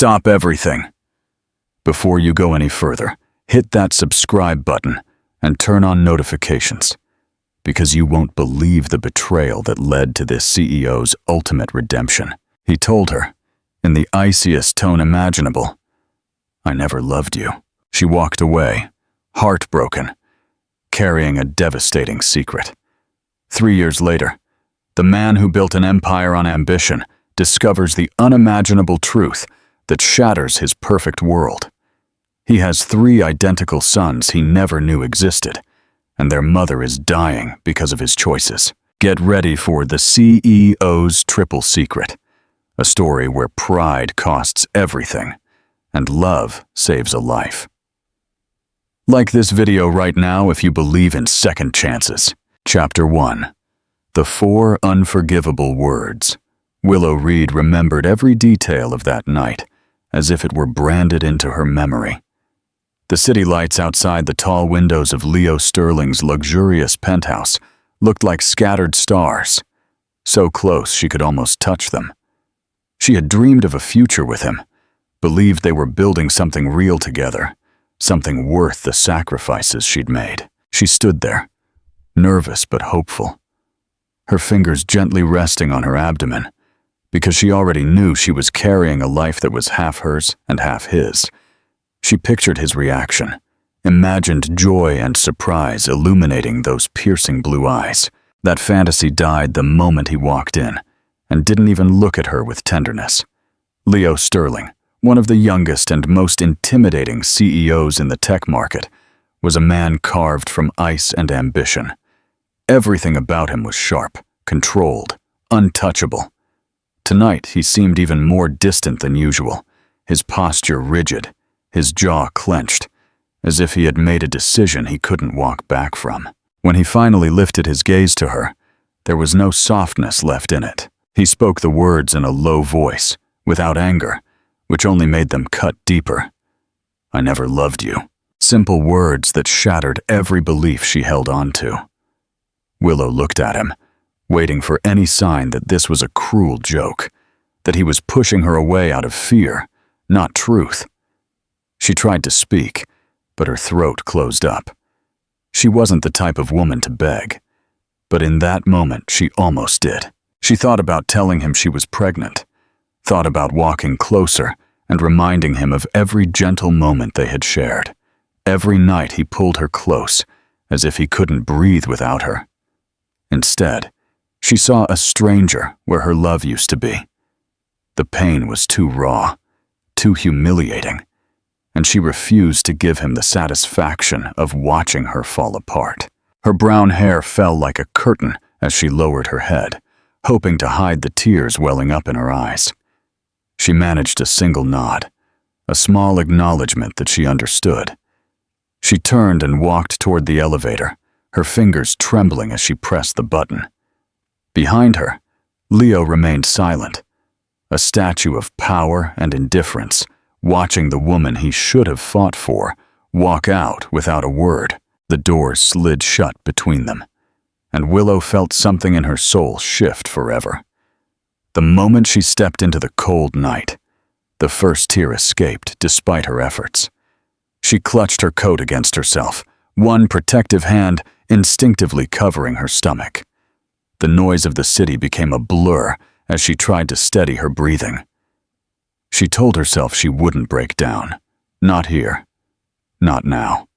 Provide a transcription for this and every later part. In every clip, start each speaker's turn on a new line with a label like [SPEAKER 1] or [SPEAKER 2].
[SPEAKER 1] Stop everything. Before you go any further, hit that subscribe button and turn on notifications, because you won't believe the betrayal that led to this CEO's ultimate redemption. He told her, in the iciest tone imaginable, "I never loved you." She walked away, heartbroken, carrying a devastating secret. 3 years later, the man who built an empire on ambition discovers the unimaginable truth that shatters his perfect world. He has 3 identical sons he never knew existed, and their mother is dying because of his choices. Get ready for the CEO's triple secret, a story where pride costs everything and love saves a life. Like this video right now if you believe in second chances. Chapter 1. The 4 Unforgivable Words. Willow Reed remembered every detail of that night, as if it were branded into her memory. The city lights outside the tall windows of Leo Sterling's luxurious penthouse looked like scattered stars, so close she could almost touch them. She had dreamed of a future with him, believed they were building something real together, something worth the sacrifices she'd made. She stood there, nervous but hopeful, her fingers gently resting on her abdomen, because she already knew she was carrying a life that was half hers and half his. She pictured his reaction, imagined joy and surprise illuminating those piercing blue eyes. That fantasy died the moment he walked in, and didn't even look at her with tenderness. Leo Sterling, one of the youngest and most intimidating CEOs in the tech market, was a man carved from ice and ambition. Everything about him was sharp, controlled, untouchable. Tonight he seemed even more distant than usual, his posture rigid, his jaw clenched, as if he had made a decision he couldn't walk back from. When he finally lifted his gaze to her, there was no softness left in it. He spoke the words in a low voice, without anger, which only made them cut deeper. "I never loved you." Simple words that shattered every belief she held on to. Willow looked at him, waiting for any sign that this was a cruel joke, that he was pushing her away out of fear, not truth. She tried to speak, but her throat closed up. She wasn't the type of woman to beg, but in that moment she almost did. She thought about telling him she was pregnant, thought about walking closer and reminding him of every gentle moment they had shared. Every night he pulled her close, as if he couldn't breathe without her. Instead, she saw a stranger where her love used to be. The pain was too raw, too humiliating, and she refused to give him the satisfaction of watching her fall apart. Her brown hair fell like a curtain as she lowered her head, hoping to hide the tears welling up in her eyes. She managed a single nod, a small acknowledgement that she understood. She turned and walked toward the elevator, her fingers trembling as she pressed the button. Behind her, Leo remained silent, a statue of power and indifference, watching the woman he should have fought for walk out without a word. The doors slid shut between them, and Willow felt something in her soul shift forever. The moment she stepped into the cold night, the first tear escaped despite her efforts. She clutched her coat against herself, one protective hand instinctively covering her stomach. The noise of the city became a blur as she tried to steady her breathing. She told herself she wouldn't break down. Not here. Not now.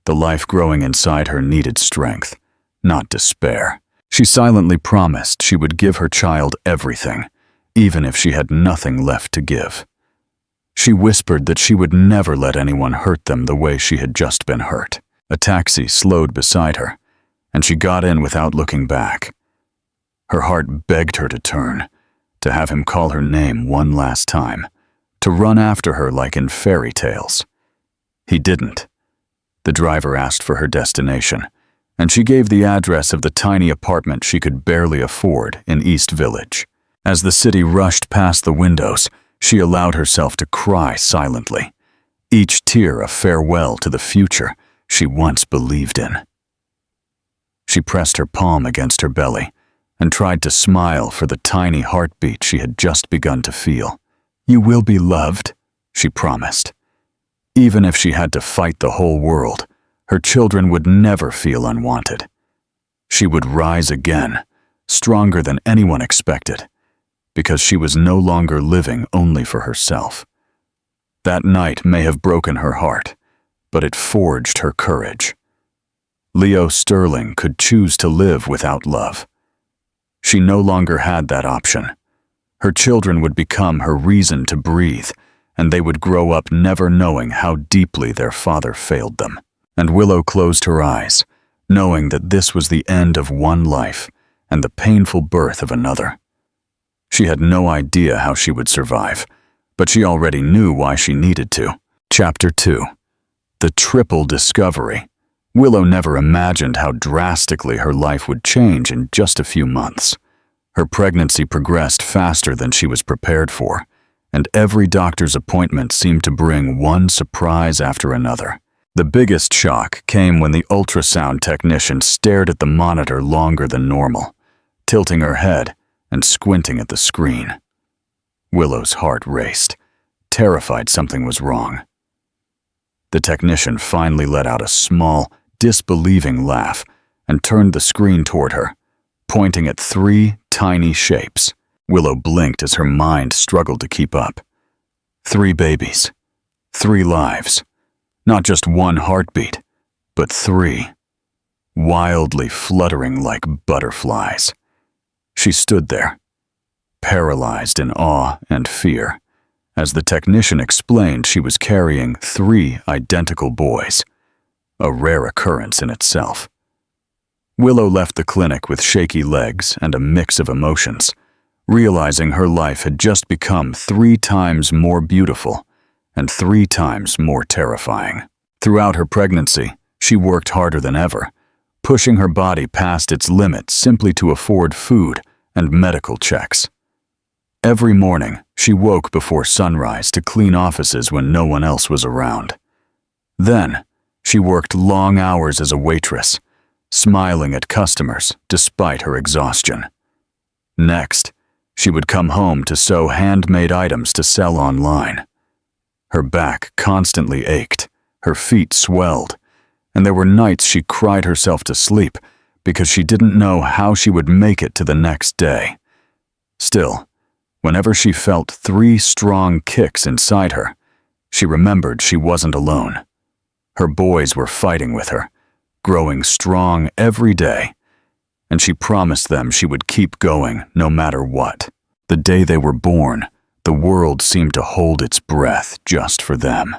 [SPEAKER 1] The life growing inside her needed strength, not despair. She silently promised she would give her child everything, even if she had nothing left to give. She whispered that she would never let anyone hurt them the way she had just been hurt. A taxi slowed beside her, and she got in without looking back. Her heart begged her to turn, to have him call her name one last time, to run after her like in fairy tales. He didn't. The driver asked for her destination, and she gave the address of the tiny apartment she could barely afford in East Village. As the city rushed past the windows, she allowed herself to cry silently, each tear a farewell to the future she once believed in. She pressed her palm against her belly and tried to smile for the tiny heartbeat she had just begun to feel. "You will be loved," she promised. Even if she had to fight the whole world, her children would never feel unwanted. She would rise again, stronger than anyone expected, because she was no longer living only for herself. That night may have broken her heart, but it forged her courage. Leo Sterling could choose to live without love. She no longer had that option. Her children would become her reason to breathe, and they would grow up never knowing how deeply their father failed them. And Willow closed her eyes, knowing that this was the end of one life and the painful birth of another. She had no idea how she would survive, but she already knew why she needed to. Chapter 2. The Triple Discovery. Willow never imagined how drastically her life would change in just a few months. Her pregnancy progressed faster than she was prepared for, and every doctor's appointment seemed to bring one surprise after another. The biggest shock came when the ultrasound technician stared at the monitor longer than normal, tilting her head and squinting at the screen. Willow's heart raced, terrified something was wrong. The technician finally let out a small, disbelieving laugh and turned the screen toward her, pointing at 3 tiny shapes. Willow blinked as her mind struggled to keep up. 3 babies, 3 lives, not just 1 heartbeat, but 3, wildly fluttering like butterflies. She stood there, paralyzed in awe and fear, as the technician explained she was carrying 3 identical boys, a rare occurrence in itself. Willow left the clinic with shaky legs and a mix of emotions, realizing her life had just become 3 times more beautiful and 3 times more terrifying. Throughout her pregnancy, she worked harder than ever, pushing her body past its limits simply to afford food and medical checks. Every morning, she woke before sunrise to clean offices when no one else was around. Then, she worked long hours as a waitress, smiling at customers despite her exhaustion. Next, she would come home to sew handmade items to sell online. Her back constantly ached, her feet swelled, and there were nights she cried herself to sleep because she didn't know how she would make it to the next day. Still, whenever she felt 3 strong kicks inside her, she remembered she wasn't alone. Her boys were fighting with her, growing strong every day, and she promised them she would keep going no matter what. The day they were born, the world seemed to hold its breath just for them.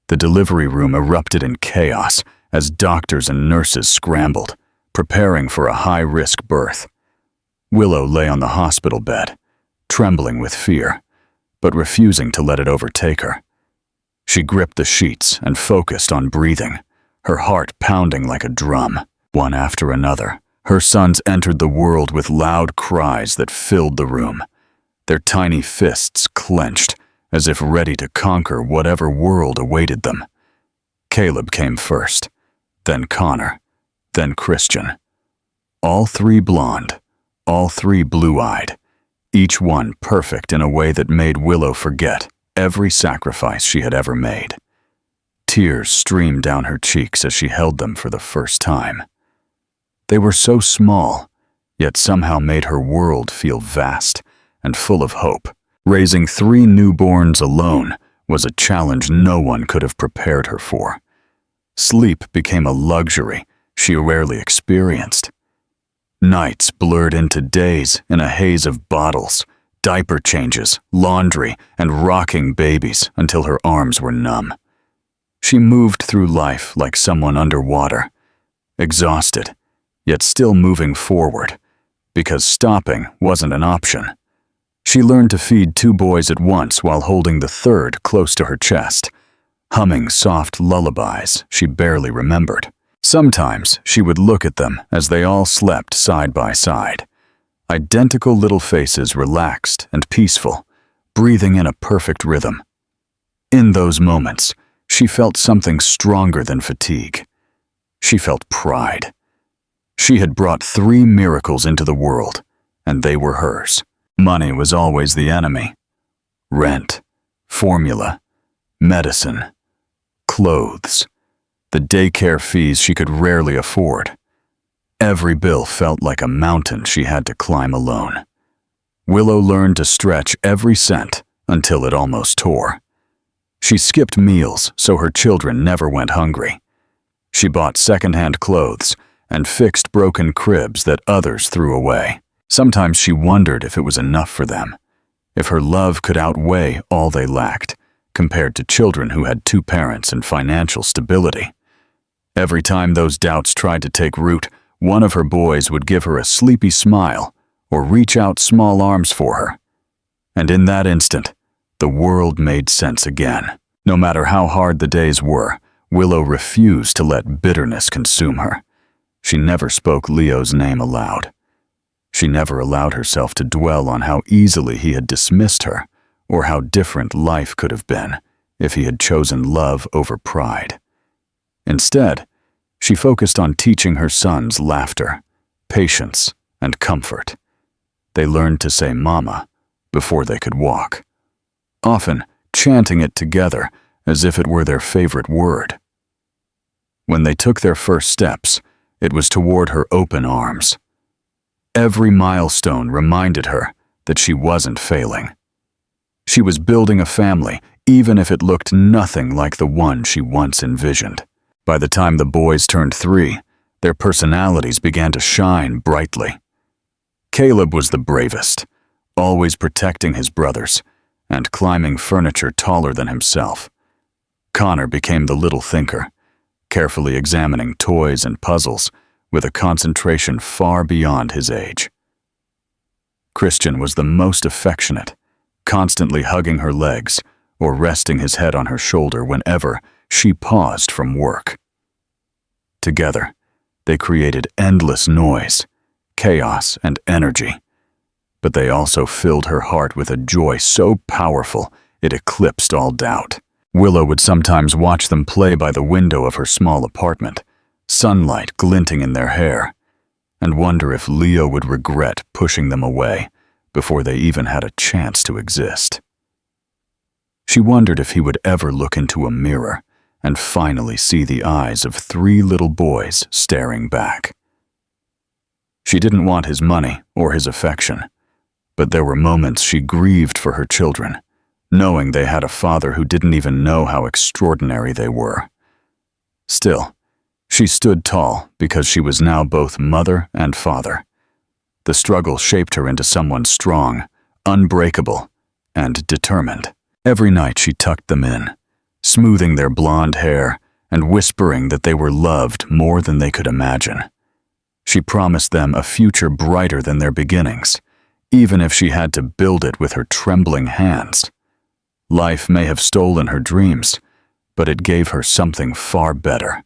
[SPEAKER 1] The delivery room erupted in chaos as doctors and nurses scrambled, preparing for a high-risk birth. Willow lay on the hospital bed, trembling with fear, but refusing to let it overtake her. She gripped the sheets and focused on breathing, her heart pounding like a drum. One after another, her sons entered the world with loud cries that filled the room, their tiny fists clenched as if ready to conquer whatever world awaited them. Caleb came first, then Connor, then Christian. All 3 blonde, all 3 blue-eyed, each one perfect in a way that made Willow forget every sacrifice she had ever made. Tears streamed down her cheeks as she held them for the first time. They were so small, yet somehow made her world feel vast and full of hope. Raising 3 newborns alone was a challenge no one could have prepared her for. Sleep became a luxury she rarely experienced. Nights blurred into days in a haze of bottles, diaper changes, laundry, and rocking babies until her arms were numb. She moved through life like someone underwater, exhausted, yet still moving forward, because stopping wasn't an option. She learned to feed 2 boys at once while holding the 3rd close to her chest, humming soft lullabies she barely remembered. Sometimes she would look at them as they all slept side by side, identical little faces relaxed and peaceful, breathing in a perfect rhythm. In those moments, she felt something stronger than fatigue. She felt pride. She had brought 3 miracles into the world, and they were hers. Money was always the enemy. Rent, formula, medicine, clothes, the daycare fees she could rarely afford. Every bill felt like a mountain she had to climb alone. Willow learned to stretch every cent until it almost tore. She skipped meals so her children never went hungry. She bought secondhand clothes and fixed broken cribs that others threw away. Sometimes she wondered if it was enough for them, if her love could outweigh all they lacked, compared to children who had two parents and financial stability. Every time those doubts tried to take root, one of her boys would give her a sleepy smile or reach out small arms for her. And in that instant, the world made sense again. No matter how hard the days were, Willow refused to let bitterness consume her. She never spoke Leo's name aloud. She never allowed herself to dwell on how easily he had dismissed her, or how different life could have been if he had chosen love over pride. Instead, she focused on teaching her sons laughter, patience, and comfort. They learned to say "mama" before they could walk, often chanting it together as if it were their favorite word. When they took their first steps, it was toward her open arms. Every milestone reminded her that she wasn't failing. She was building a family, even if it looked nothing like the one she once envisioned. By the time the boys turned 3, their personalities began to shine brightly. Caleb was the bravest, always protecting his brothers and climbing furniture taller than himself. Connor became the little thinker, carefully examining toys and puzzles with a concentration far beyond his age. Christian was the most affectionate, constantly hugging her legs or resting his head on her shoulder whenever she paused from work. Together, they created endless noise, chaos, and energy, but they also filled her heart with a joy so powerful it eclipsed all doubt. Willow would sometimes watch them play by the window of her small apartment, sunlight glinting in their hair, and wonder if Leo would regret pushing them away before they even had a chance to exist. She wondered if he would ever look into a mirror and finally see the eyes of 3 little boys staring back. She didn't want his money or his affection, but there were moments she grieved for her children, knowing they had a father who didn't even know how extraordinary they were. Still, she stood tall because she was now both mother and father. The struggle shaped her into someone strong, unbreakable, and determined. Every night she tucked them in, smoothing their blonde hair and whispering that they were loved more than they could imagine. She promised them a future brighter than their beginnings, even if she had to build it with her trembling hands. Life may have stolen her dreams, but it gave her something far better.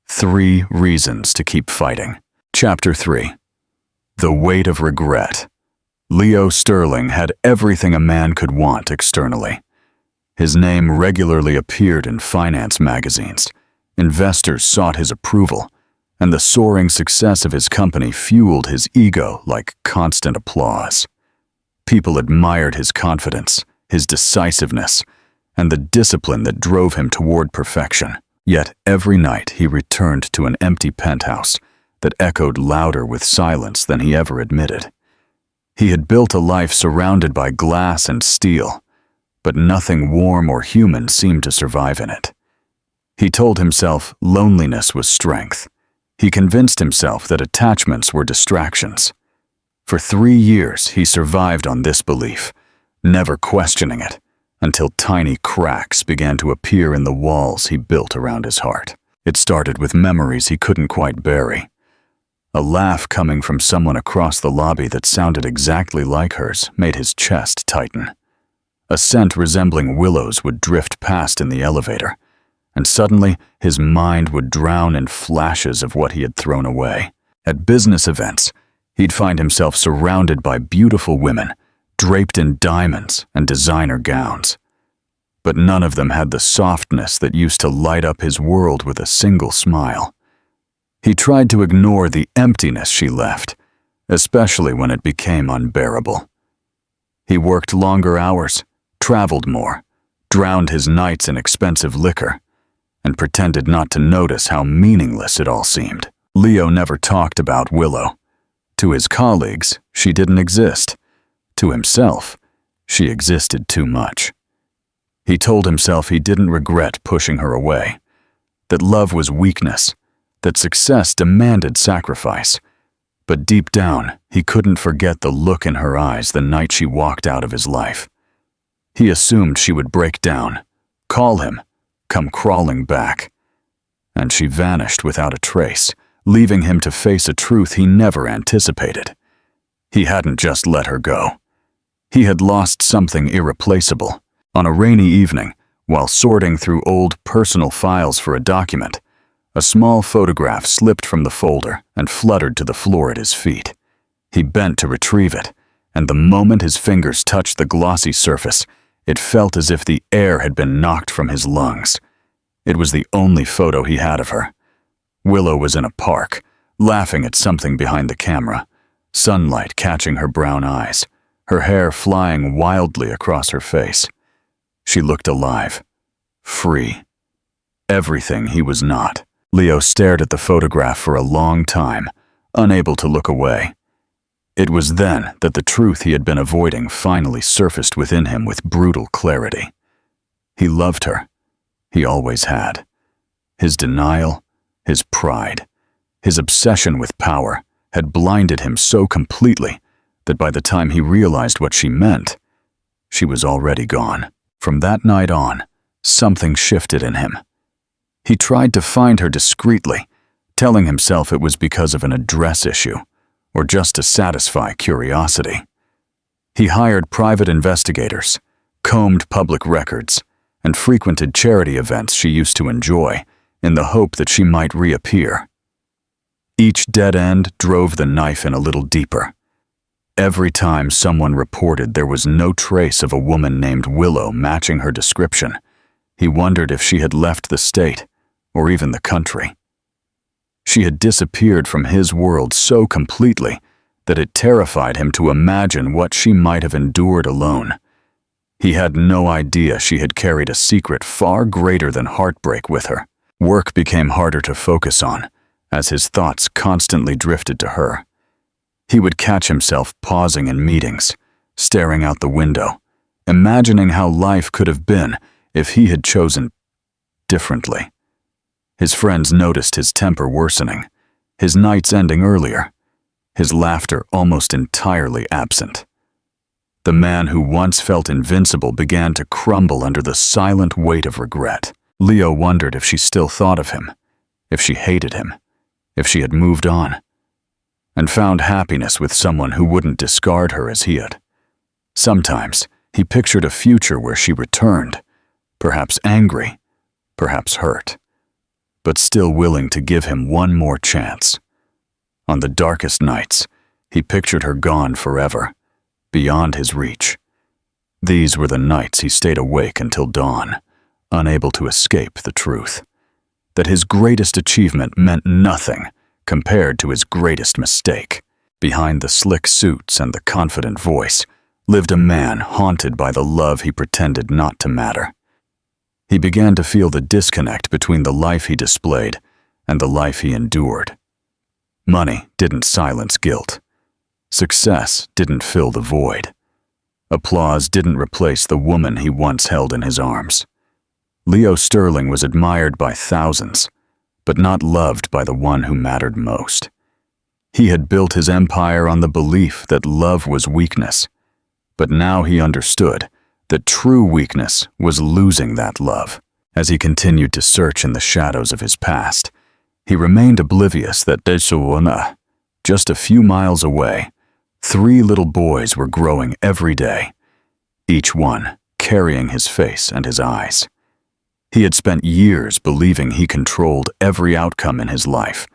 [SPEAKER 1] 3 reasons to keep fighting. Chapter 3. The weight of regret. Leo Sterling had everything a man could want externally. His name regularly appeared in finance magazines. Investors sought his approval, and the soaring success of his company fueled his ego like constant applause. People admired his confidence, his decisiveness, and the discipline that drove him toward perfection. Yet every night he returned to an empty penthouse that echoed louder with silence than he ever admitted. He had built a life surrounded by glass and steel, but nothing warm or human seemed to survive in it. He told himself loneliness was strength. He convinced himself that attachments were distractions. For 3 years he survived on this belief, never questioning it, until tiny cracks began to appear in the walls he built around his heart. It started with memories he couldn't quite bury. A laugh coming from someone across the lobby that sounded exactly like hers made his chest tighten. A scent resembling willows would drift past in the elevator, and suddenly his mind would drown in flashes of what he had thrown away. At business events, he'd find himself surrounded by beautiful women, draped in diamonds and designer gowns. But none of them had the softness that used to light up his world with a single smile. He tried to ignore the emptiness she left, especially when it became unbearable. He worked longer hours, traveled more, drowned his nights in expensive liquor, and pretended not to notice how meaningless it all seemed. Leo never talked about Willow. To his colleagues, she didn't exist. To himself, she existed too much. He told himself he didn't regret pushing her away, that love was weakness, that success demanded sacrifice. But deep down, he couldn't forget the look in her eyes the night she walked out of his life. He assumed she would break down, call him, come crawling back. And she vanished without a trace, leaving him to face a truth he never anticipated. He hadn't just let her go. He had lost something irreplaceable. On a rainy evening, while sorting through old personal files for a document, a small photograph slipped from the folder and fluttered to the floor at his feet. He bent to retrieve it, and the moment his fingers touched the glossy surface, it felt as if the air had been knocked from his lungs. It was the only photo he had of her. Willow was in a park, laughing at something behind the camera, sunlight catching her brown eyes, her hair flying wildly across her face. She looked alive, free, everything he was not. Leo stared at the photograph for a long time, unable to look away. It was then that the truth he had been avoiding finally surfaced within him with brutal clarity. He loved her. He always had. His denial, his pride, his obsession with power had blinded him so completely that by the time he realized what she meant, she was already gone. From that night on, something shifted in him. He tried to find her discreetly, telling himself it was because of an address issue, or just to satisfy curiosity. He hired private investigators, combed public records, and frequented charity events she used to enjoy in the hope that she might reappear. Each dead end drove the knife in a little deeper. Every time someone reported there was no trace of a woman named Willow matching her description, he wondered if she had left the state or even the country. She had disappeared from his world so completely that it terrified him to imagine what she might have endured alone. He had no idea she had carried a secret far greater than heartbreak with her. Work became harder to focus on, as his thoughts constantly drifted to her. He would catch himself pausing in meetings, staring out the window, imagining how life could have been if he had chosen differently. His friends noticed his temper worsening, his nights ending earlier, his laughter almost entirely absent. The man who once felt invincible began to crumble under the silent weight of regret. Leo wondered if she still thought of him, if she hated him, if she had moved on, and found happiness with someone who wouldn't discard her as he had. Sometimes he pictured a future where she returned, perhaps angry, perhaps hurt, but still willing to give him one more chance. On the darkest nights, he pictured her gone forever, beyond his reach. These were the nights he stayed awake until dawn, unable to escape the truth, that his greatest achievement meant nothing compared to his greatest mistake. Behind the slick suits and the confident voice lived a man haunted by the love he pretended not to matter. He began to feel the disconnect between the life he displayed and the life he endured. Money didn't silence guilt. Success didn't fill the void. Applause didn't replace the woman he once held in his arms. Leo Sterling was admired by thousands, but not loved by the one who mattered most. He had built his empire on the belief that love was weakness, but now he understood that true weakness was losing that love. As he continued to search in the shadows of his past, he remained oblivious that just a few miles away, 3 little boys were growing every day, each one carrying his face and his eyes. He had spent years believing he controlled every outcome in his life,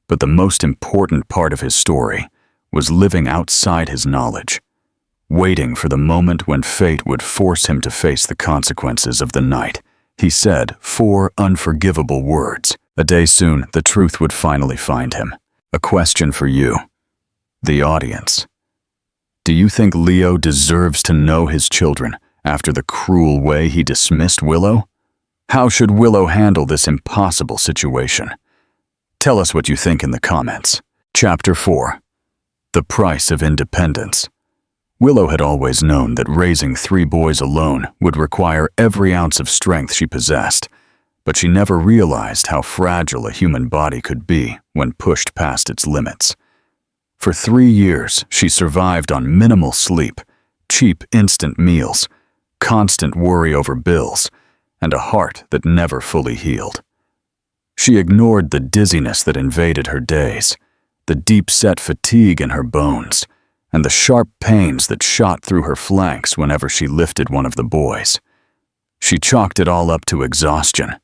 [SPEAKER 1] but the most important part of his story was living outside his knowledge, waiting for the moment when fate would force him to face the consequences of the night. He said 4 unforgivable words. A day soon, the truth would finally find him. A question for you, the audience. Do you think Leo deserves to know his children after the cruel way he dismissed Willow? How should Willow handle this impossible situation? Tell us what you think in the comments. Chapter 4. The Price of Independence. Willow had always known that raising 3 boys alone would require every ounce of strength she possessed, but she never realized how fragile a human body could be when pushed past its limits. For 3 years, she survived on minimal sleep, cheap instant meals, constant worry over bills, and a heart that never fully healed. She ignored the dizziness that invaded her days, the deep-set fatigue in her bones, and the sharp pains that shot through her flanks whenever she lifted one of the boys. She chalked it all up to exhaustion,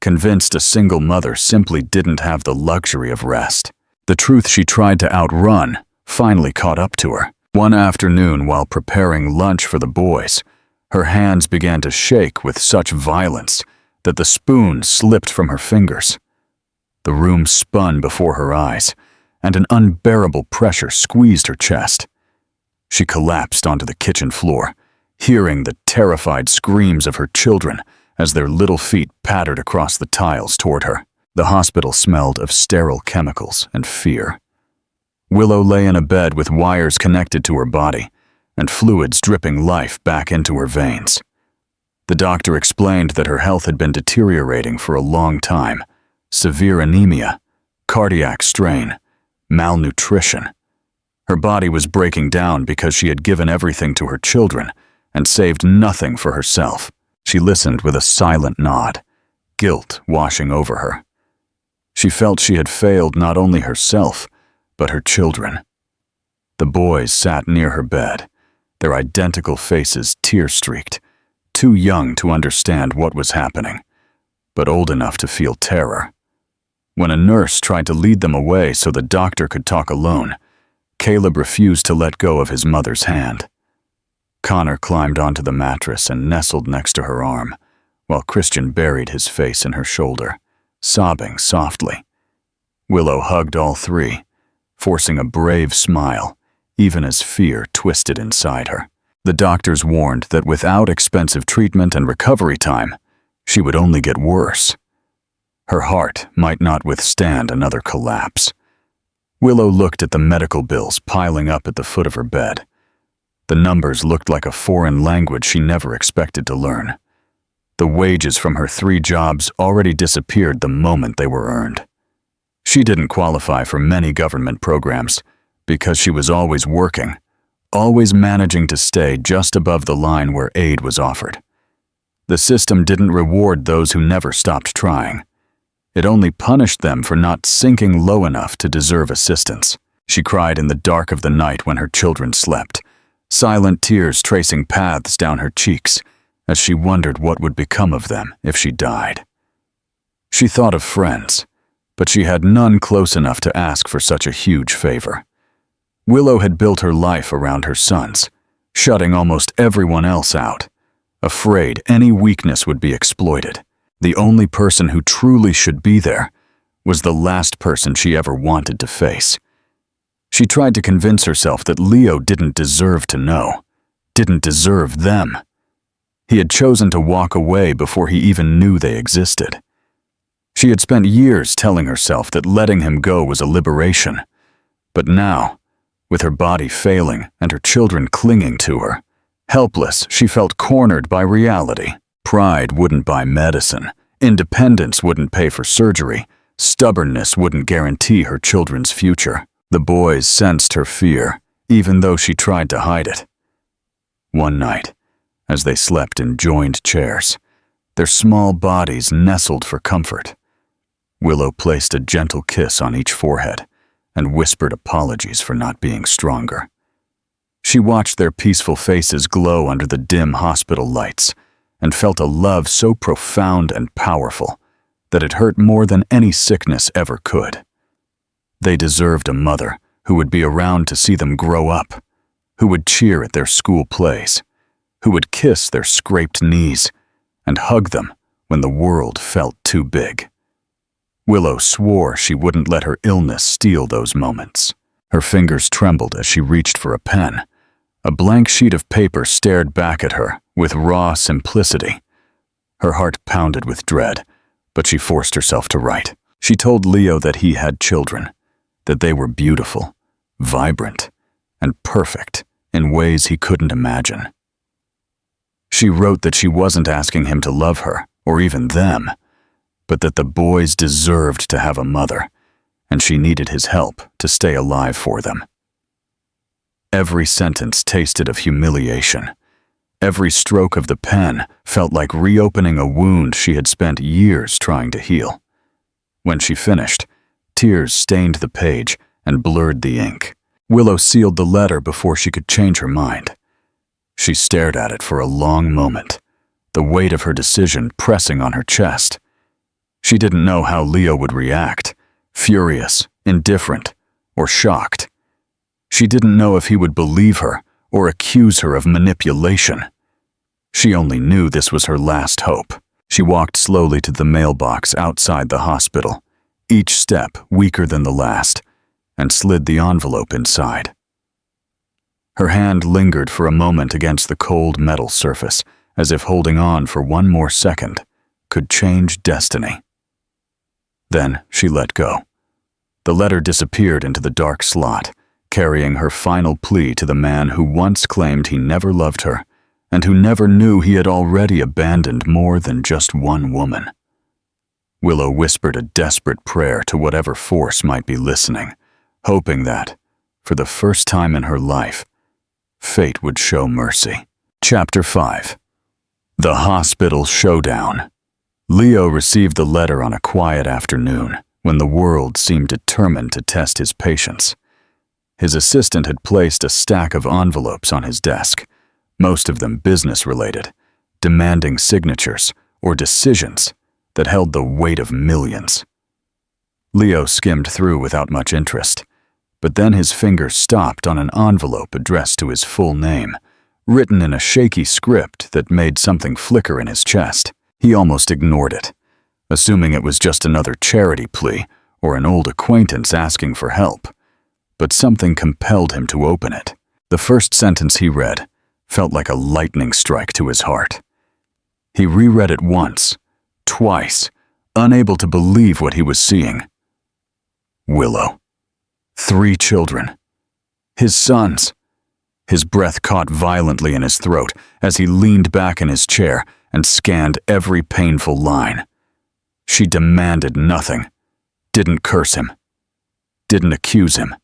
[SPEAKER 1] convinced a single mother simply didn't have the luxury of rest. The truth she tried to outrun finally caught up to her. One afternoon, while preparing lunch for the boys, her hands began to shake with such violence that the spoon slipped from her fingers. The room spun before her eyes, and an unbearable pressure squeezed her chest. She collapsed onto the kitchen floor, hearing the terrified screams of her children as their little feet pattered across the tiles toward her. The hospital smelled of sterile chemicals and fear. Willow lay in a bed with wires connected to her body and fluids dripping life back into her veins. The doctor explained that her health had been deteriorating for a long time: severe anemia, cardiac strain, malnutrition. Her body was breaking down because she had given everything to her children and saved nothing for herself. She listened with a silent nod, guilt washing over her. She felt she had failed not only herself, but her children. The boys sat near her bed, their identical faces tear-streaked, too young to understand what was happening, but old enough to feel terror. When a nurse tried to lead them away so the doctor could talk alone, Caleb refused to let go of his mother's hand. Connor climbed onto the mattress and nestled next to her arm, while Christian buried his face in her shoulder, sobbing softly. Willow hugged all 3, forcing a brave smile, even as fear twisted inside her. The doctors warned that without expensive treatment and recovery time, she would only get worse. Her heart might not withstand another collapse. Willow looked at the medical bills piling up at the foot of her bed. The numbers looked like a foreign language she never expected to learn. The wages from her 3 jobs already disappeared the moment they were earned. She didn't qualify for many government programs because she was always working, always managing to stay just above the line where aid was offered. The system didn't reward those who never stopped trying. It only punished them for not sinking low enough to deserve assistance. She cried in the dark of the night when her children slept, silent tears tracing paths down her cheeks as she wondered what would become of them if she died. She thought of friends, but she had none close enough to ask for such a huge favor. Willow had built her life around her sons, shutting almost everyone else out, afraid any weakness would be exploited. The only person who truly should be there was the last person she ever wanted to face. She tried to convince herself that Leo didn't deserve to know, didn't deserve them. He had chosen to walk away before he even knew they existed. She had spent years telling herself that letting him go was a liberation, but now, with her body failing and her children clinging to her, helpless, she felt cornered by reality. Pride wouldn't buy medicine, independence wouldn't pay for surgery, stubbornness wouldn't guarantee her children's future. The boys sensed her fear, even though she tried to hide it. One night, as they slept in joined chairs, their small bodies nestled for comfort, Willow placed a gentle kiss on each forehead and whispered apologies for not being stronger. She watched their peaceful faces glow under the dim hospital lights and felt a love so profound and powerful that it hurt more than any sickness ever could. They deserved a mother who would be around to see them grow up, who would cheer at their school plays, who would kiss their scraped knees and hug them when the world felt too big. Willow swore she wouldn't let her illness steal those moments. Her fingers trembled as she reached for a pen. A blank sheet of paper stared back at her with raw simplicity. Her heart pounded with dread, but she forced herself to write. She told Leo that he had children, that they were beautiful, vibrant, and perfect in ways he couldn't imagine. She wrote that she wasn't asking him to love her, or even them, but that the boys deserved to have a mother, and she needed his help to stay alive for them. Every sentence tasted of humiliation. Every stroke of the pen felt like reopening a wound she had spent years trying to heal. When she finished, tears stained the page and blurred the ink. Willow sealed the letter before she could change her mind. She stared at it for a long moment, the weight of her decision pressing on her chest. She didn't know how Leo would react, furious, indifferent, or shocked. She didn't know if he would believe her or accuse her of manipulation. She only knew this was her last hope. She walked slowly to the mailbox outside the hospital, each step weaker than the last, and slid the envelope inside. Her hand lingered for a moment against the cold metal surface, as if holding on for one more second could change destiny. Then she let go. The letter disappeared into the dark slot, carrying her final plea to the man who once claimed he never loved her, and who never knew he had already abandoned more than just one woman. Willow whispered a desperate prayer to whatever force might be listening, hoping that, for the first time in her life, fate would show mercy. Chapter 5. The Hospital Showdown. Leo received the letter on a quiet afternoon when the world seemed determined to test his patience. His assistant had placed a stack of envelopes on his desk, most of them business-related, demanding signatures or decisions that held the weight of millions. Leo skimmed through without much interest, but then his fingers stopped on an envelope addressed to his full name, written in a shaky script that made something flicker in his chest. He almost ignored it, assuming it was just another charity plea or an old acquaintance asking for help. But something compelled him to open it. The first sentence he read felt like a lightning strike to his heart. He reread it once, twice, unable to believe what he was seeing. Willow. 3 children. His sons. His breath caught violently in his throat as he leaned back in his chair and scanned every painful line. She demanded nothing, didn't curse him, didn't accuse him.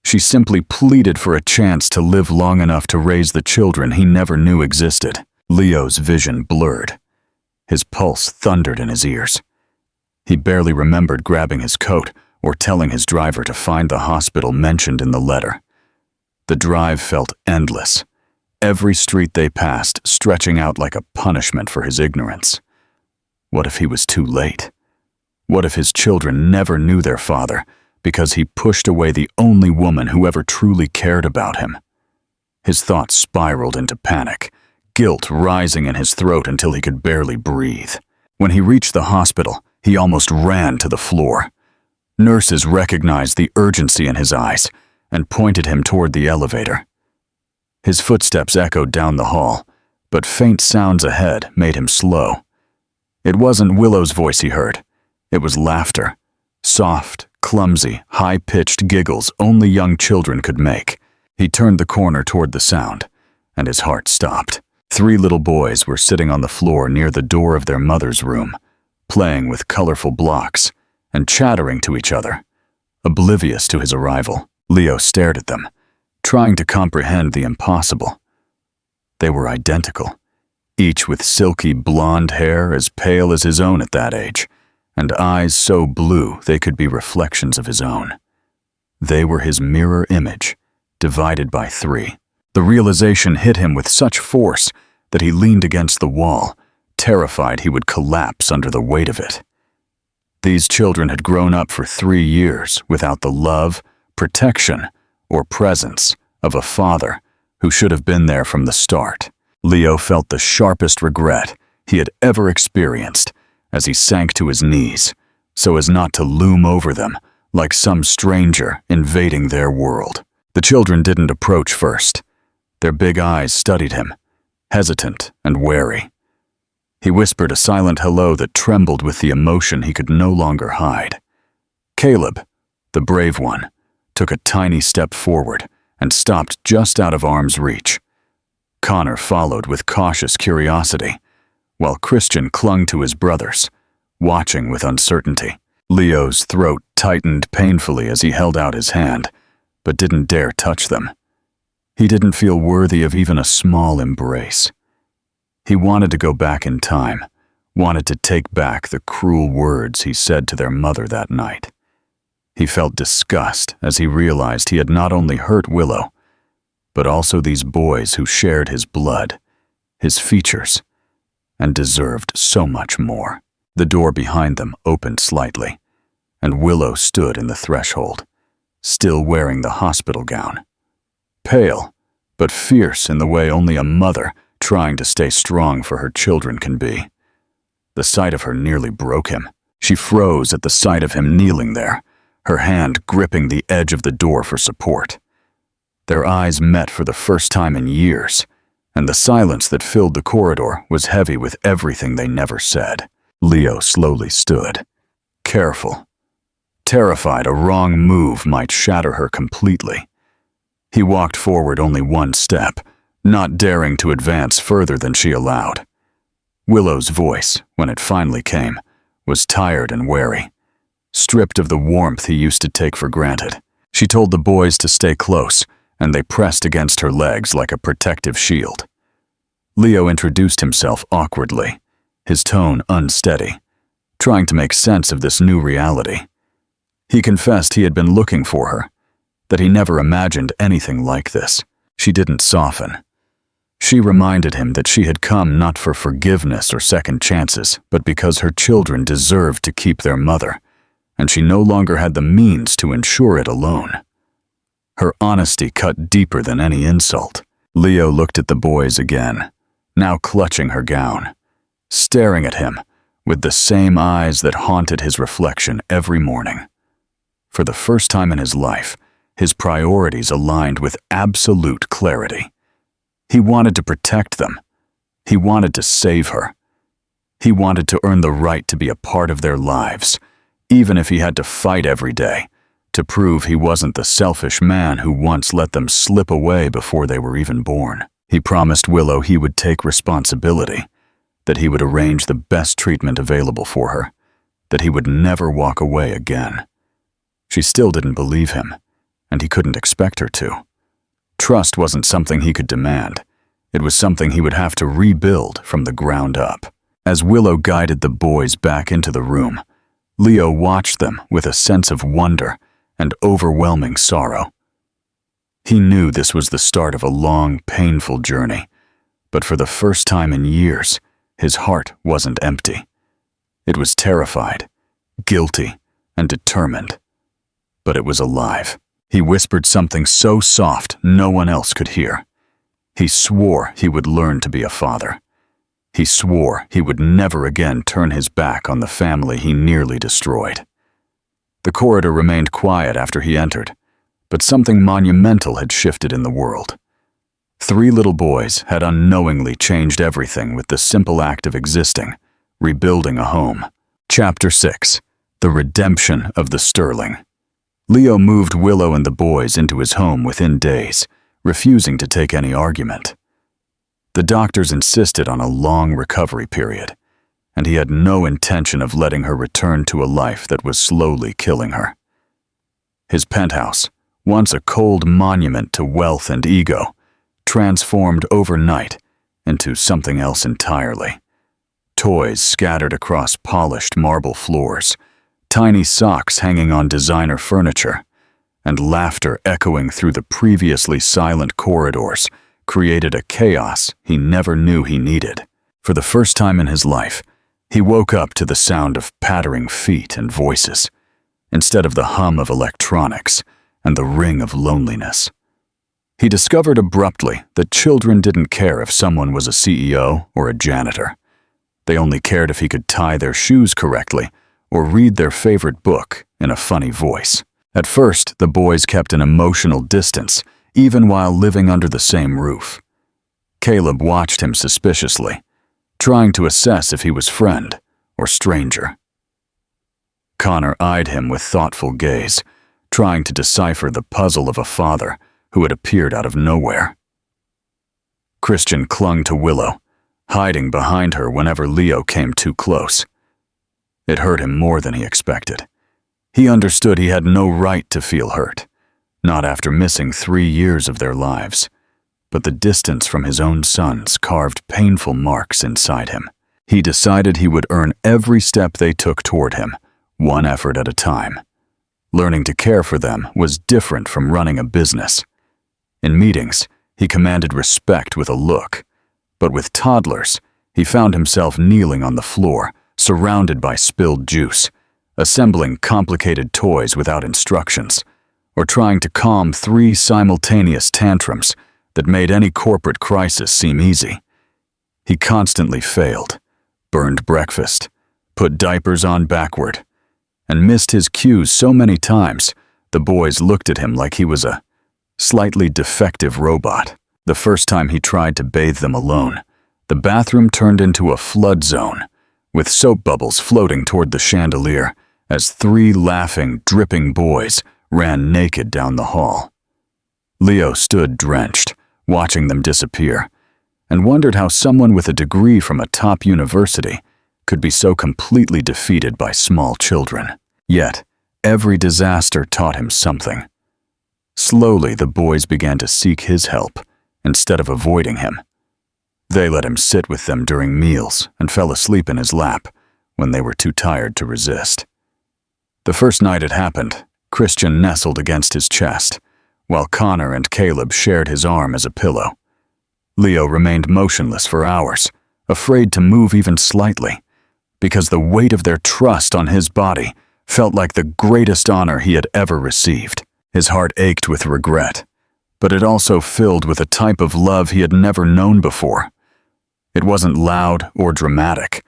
[SPEAKER 1] She simply pleaded for a chance to live long enough to raise the children he never knew existed. Leo's vision blurred. His pulse thundered in his ears. He barely remembered grabbing his coat or telling his driver to find the hospital mentioned in the letter. The drive felt endless, every street they passed stretching out like a punishment for his ignorance. What if he was too late? What if his children never knew their father because he pushed away the only woman who ever truly cared about him? His thoughts spiraled into panic, guilt rising in his throat until he could barely breathe. When he reached the hospital, he almost ran to the floor. Nurses recognized the urgency in his eyes and pointed him toward the elevator. His footsteps echoed down the hall, but faint sounds ahead made him slow. It wasn't Willow's voice he heard. It was laughter. Soft, clumsy, high-pitched giggles only young children could make. He turned the corner toward the sound, and his heart stopped. 3 little boys were sitting on the floor near the door of their mother's room, playing with colorful blocks and chattering to each other. Oblivious to his arrival, Leo stared at them, trying to comprehend the impossible. They were identical, each with silky blonde hair as pale as his own at that age, and eyes so blue they could be reflections of his own. They were his mirror image, divided by 3. The realization hit him with such force that he leaned against the wall, terrified he would collapse under the weight of it. These children had grown up for 3 years without the love, protection, or presence of a father who should have been there from the start. Leo felt the sharpest regret he had ever experienced as he sank to his knees, so as not to loom over them like some stranger invading their world. The children didn't approach first. Their big eyes studied him, hesitant and wary. He whispered a silent hello that trembled with the emotion he could no longer hide. Caleb, the brave one, took a tiny step forward and stopped just out of arm's reach. Connor followed with cautious curiosity, while Christian clung to his brothers, watching with uncertainty. Leo's throat tightened painfully as he held out his hand, but didn't dare touch them. He didn't feel worthy of even a small embrace. He wanted to go back in time, wanted to take back the cruel words he said to their mother that night. He felt disgust as he realized he had not only hurt Willow, but also these boys who shared his blood, his features, and deserved so much more. The door behind them opened slightly, and Willow stood in the threshold, still wearing the hospital gown. Pale, but fierce in the way only a mother trying to stay strong for her children can be. The sight of her nearly broke him. She froze at the sight of him kneeling there, her hand gripping the edge of the door for support. Their eyes met for the first time in years, and the silence that filled the corridor was heavy with everything they never said. Leo slowly stood, careful, terrified a wrong move might shatter her completely. He walked forward only one step, not daring to advance further than she allowed. Willow's voice, when it finally came, was tired and wary, stripped of the warmth he used to take for granted. She told the boys to stay close, and they pressed against her legs like a protective shield. Leo introduced himself awkwardly, his tone unsteady, trying to make sense of this new reality. He confessed he had been looking for her, that he never imagined anything like this. She didn't soften. She reminded him that she had come not for forgiveness or second chances, but because her children deserved to keep their mother, and she no longer had the means to ensure it alone. Her honesty cut deeper than any insult. Leo looked at the boys again, now clutching her gown, staring at him with the same eyes that haunted his reflection every morning. For the first time in his life, his priorities aligned with absolute clarity. He wanted to protect them. He wanted to save her. He wanted to earn the right to be a part of their lives, even if he had to fight every day, to prove he wasn't the selfish man who once let them slip away before they were even born. He promised Willow he would take responsibility, that he would arrange the best treatment available for her, that he would never walk away again. She still didn't believe him, and he couldn't expect her to. Trust wasn't something he could demand. It was something he would have to rebuild from the ground up. As Willow guided the boys back into the room, Leo watched them with a sense of wonder and overwhelming sorrow. He knew this was the start of a long, painful journey, but for the first time in years, his heart wasn't empty. It was terrified, guilty, and determined, but it was alive. He whispered something so soft no one else could hear. He swore he would learn to be a father. He swore he would never again turn his back on the family he nearly destroyed. The corridor remained quiet after he entered, but something monumental had shifted in the world. 3 little boys had unknowingly changed everything with the simple act of existing, rebuilding a home. Chapter 6: The Redemption of the Sterling. Leo moved Willow and the boys into his home within days, refusing to take any argument. The doctors insisted on a long recovery period, and he had no intention of letting her return to a life that was slowly killing her. His penthouse, once a cold monument to wealth and ego, transformed overnight into something else entirely. Toys scattered across polished marble floors, tiny socks hanging on designer furniture, and laughter echoing through the previously silent corridors created a chaos he never knew he needed. For the first time in his life, he woke up to the sound of pattering feet and voices, instead of the hum of electronics and the ring of loneliness. He discovered abruptly that children didn't care if someone was a CEO or a janitor. They only cared if he could tie their shoes correctly or read their favorite book in a funny voice. At first, the boys kept an emotional distance, even while living under the same roof. Caleb watched him suspiciously, trying to assess if he was friend or stranger. Connor eyed him with thoughtful gaze, trying to decipher the puzzle of a father who had appeared out of nowhere. Christian clung to Willow, hiding behind her whenever Leo came too close. It hurt him more than he expected. He understood he had no right to feel hurt, not after missing 3 years of their lives, but the distance from his own sons carved painful marks inside him. He decided he would earn every step they took toward him, one effort at a time. Learning to care for them was different from running a business. In meetings, he commanded respect with a look, but with toddlers, he found himself kneeling on the floor, surrounded by spilled juice, assembling complicated toys without instructions, or trying to calm 3 simultaneous tantrums that made any corporate crisis seem easy. He constantly failed, burned breakfast, put diapers on backward, and missed his cues so many times the boys looked at him like he was a slightly defective robot. The first time he tried to bathe them alone, the bathroom turned into a flood zone, with soap bubbles floating toward the chandelier as 3 laughing, dripping boys ran naked down the hall. Leo stood drenched, watching them disappear, and wondered how someone with a degree from a top university could be so completely defeated by small children. Yet, every disaster taught him something. Slowly, the boys began to seek his help instead of avoiding him. They let him sit with them during meals and fell asleep in his lap when they were too tired to resist. The first night it happened, Christian nestled against his chest, while Connor and Caleb shared his arm as a pillow. Leo remained motionless for hours, afraid to move even slightly, because the weight of their trust on his body felt like the greatest honor he had ever received. His heart ached with regret, but it also filled with a type of love he had never known before. It wasn't loud or dramatic.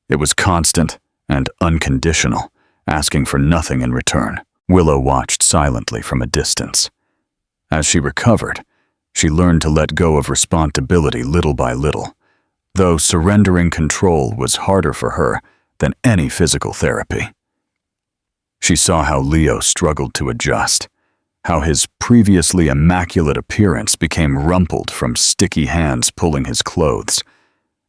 [SPEAKER 1] It was constant and unconditional, asking for nothing in return. Willow watched silently from a distance. As she recovered, she learned to let go of responsibility little by little, though surrendering control was harder for her than any physical therapy. She saw how Leo struggled to adjust, how his previously immaculate appearance became rumpled from sticky hands pulling his clothes,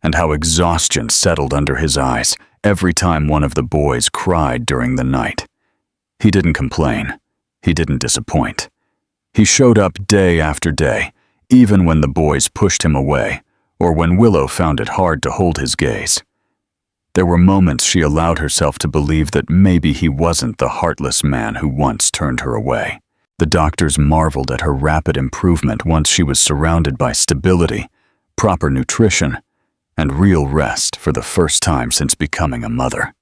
[SPEAKER 1] and how exhaustion settled under his eyes every time one of the boys cried during the night. He didn't complain. He didn't disappoint. He showed up day after day, even when the boys pushed him away, or when Willow found it hard to hold his gaze. There were moments she allowed herself to believe that maybe he wasn't the heartless man who once turned her away. The doctors marveled at her rapid improvement once she was surrounded by stability, proper nutrition, and real rest for the first time since becoming a mother.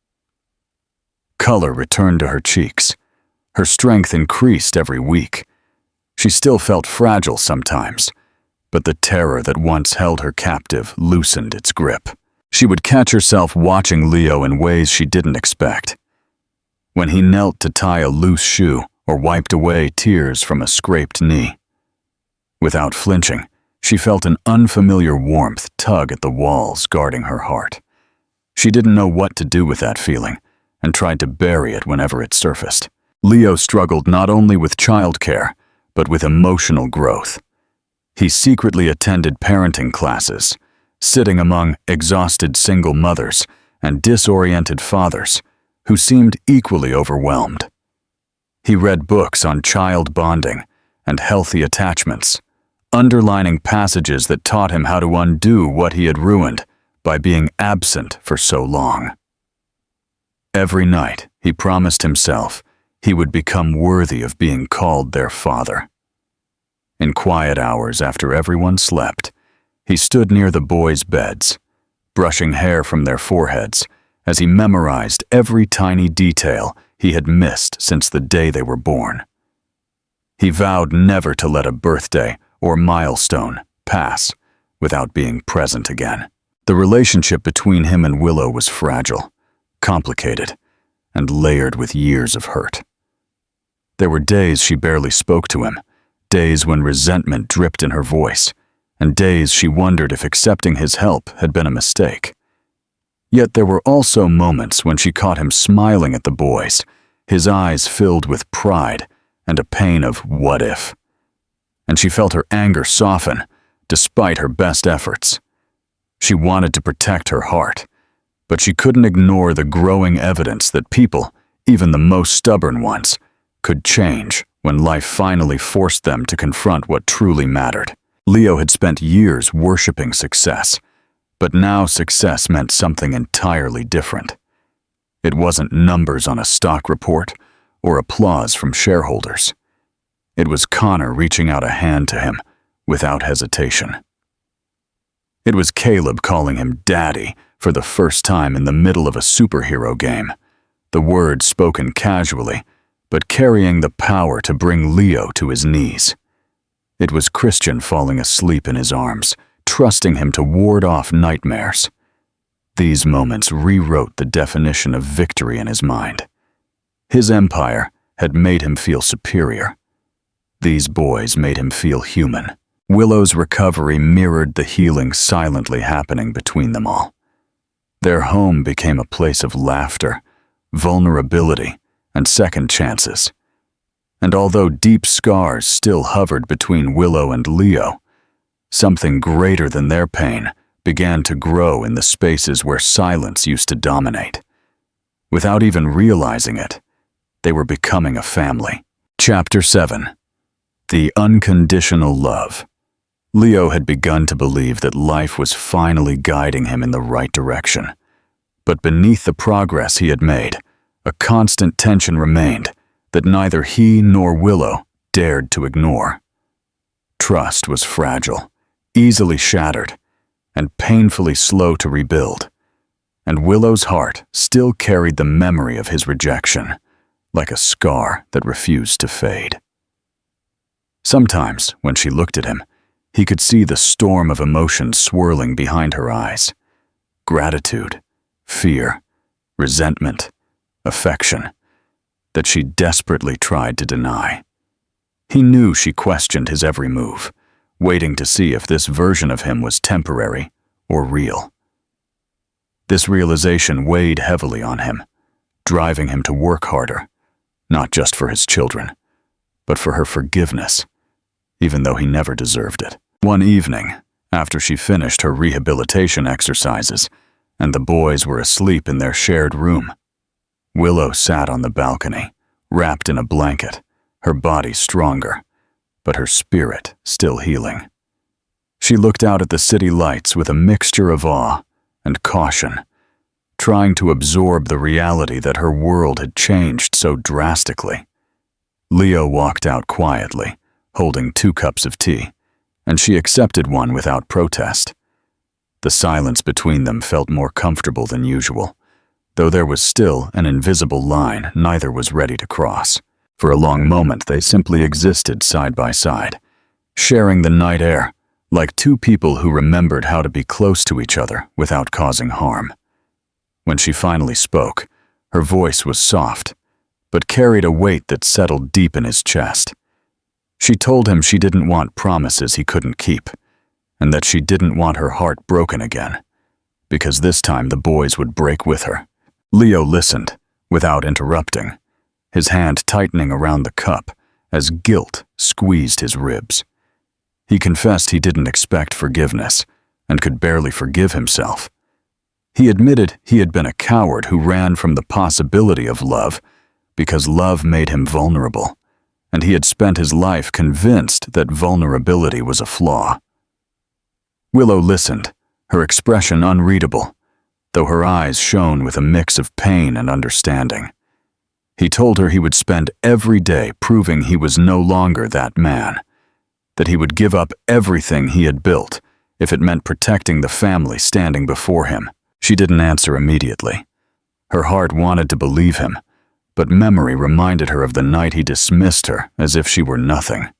[SPEAKER 1] Color returned to her cheeks. Her strength increased every week. She still felt fragile sometimes, but the terror that once held her captive loosened its grip. She would catch herself watching Leo in ways she didn't expect. When he knelt to tie a loose shoe or wiped away tears from a scraped knee. Without flinching, she felt an unfamiliar warmth tug at the walls guarding her heart. She didn't know what to do with that feeling and tried to bury it whenever it surfaced. Leo struggled not only with childcare, but with emotional growth. He secretly attended parenting classes, sitting among exhausted single mothers and disoriented fathers who seemed equally overwhelmed. He read books on child bonding and healthy attachments, underlining passages that taught him how to undo what he had ruined by being absent for so long. Every night, he promised himself he would become worthy of being called their father. In quiet hours after everyone slept, he stood near the boys' beds, brushing hair from their foreheads as he memorized every tiny detail he had missed since the day they were born. He vowed never to let a birthday or milestone pass without being present again. The relationship between him and Willow was fragile, complicated, and layered with years of hurt. There were days she barely spoke to him, days when resentment dripped in her voice, and days she wondered if accepting his help had been a mistake. Yet there were also moments when she caught him smiling at the boys, his eyes filled with pride and a pain of what if. And she felt her anger soften, despite her best efforts. She wanted to protect her heart, but she couldn't ignore the growing evidence that people, even the most stubborn ones, could change when life finally forced them to confront what truly mattered. Leo had spent years worshiping success, but now success meant something entirely different. It wasn't numbers on a stock report or applause from shareholders. It was Connor reaching out a hand to him without hesitation. It was Caleb calling him Daddy for the first time in the middle of a superhero game, the words spoken casually, but carrying the power to bring Leo to his knees. It was Christian falling asleep in his arms, trusting him to ward off nightmares. These moments rewrote the definition of victory in his mind. His empire had made him feel superior. These boys made him feel human. Willow's recovery mirrored the healing silently happening between them all. Their home became a place of laughter, vulnerability, and second chances. And although deep scars still hovered between Willow and Leo, something greater than their pain began to grow in the spaces where silence used to dominate. Without even realizing it, they were becoming a family. Chapter 7. The Unconditional Love. Leo had begun to believe that life was finally guiding him in the right direction. But beneath the progress he had made, a constant tension remained that neither he nor Willow dared to ignore. Trust was fragile, easily shattered, and painfully slow to rebuild. And Willow's heart still carried the memory of his rejection, like a scar that refused to fade. Sometimes, when she looked at him, he could see the storm of emotions swirling behind her eyes. Gratitude, fear, resentment, affection, that she desperately tried to deny. He knew she questioned his every move, waiting to see if this version of him was temporary or real. This realization weighed heavily on him, driving him to work harder, not just for his children, but for her forgiveness, even though he never deserved it. One evening, after she finished her rehabilitation exercises and the boys were asleep in their shared room, Willow sat on the balcony, wrapped in a blanket, her body stronger, but her spirit still healing. She looked out at the city lights with a mixture of awe and caution, trying to absorb the reality that her world had changed so drastically. Leo walked out quietly, holding 2 cups of tea, and she accepted one without protest. The silence between them felt more comfortable than usual, though there was still an invisible line neither was ready to cross. For a long moment they simply existed side by side, sharing the night air, like 2 people who remembered how to be close to each other without causing harm. When she finally spoke, her voice was soft, but carried a weight that settled deep in his chest. She told him she didn't want promises he couldn't keep, and that she didn't want her heart broken again, because this time the boys would break with her. Leo listened, without interrupting, his hand tightening around the cup as guilt squeezed his ribs. He confessed he didn't expect forgiveness and could barely forgive himself. He admitted he had been a coward who ran from the possibility of love because love made him vulnerable, and he had spent his life convinced that vulnerability was a flaw. Willow listened, her expression unreadable, though her eyes shone with a mix of pain and understanding. He told her he would spend every day proving he was no longer that man, that he would give up everything he had built if it meant protecting the family standing before him. She didn't answer immediately. Her heart wanted to believe him, but memory reminded her of the night he dismissed her as if she were nothing.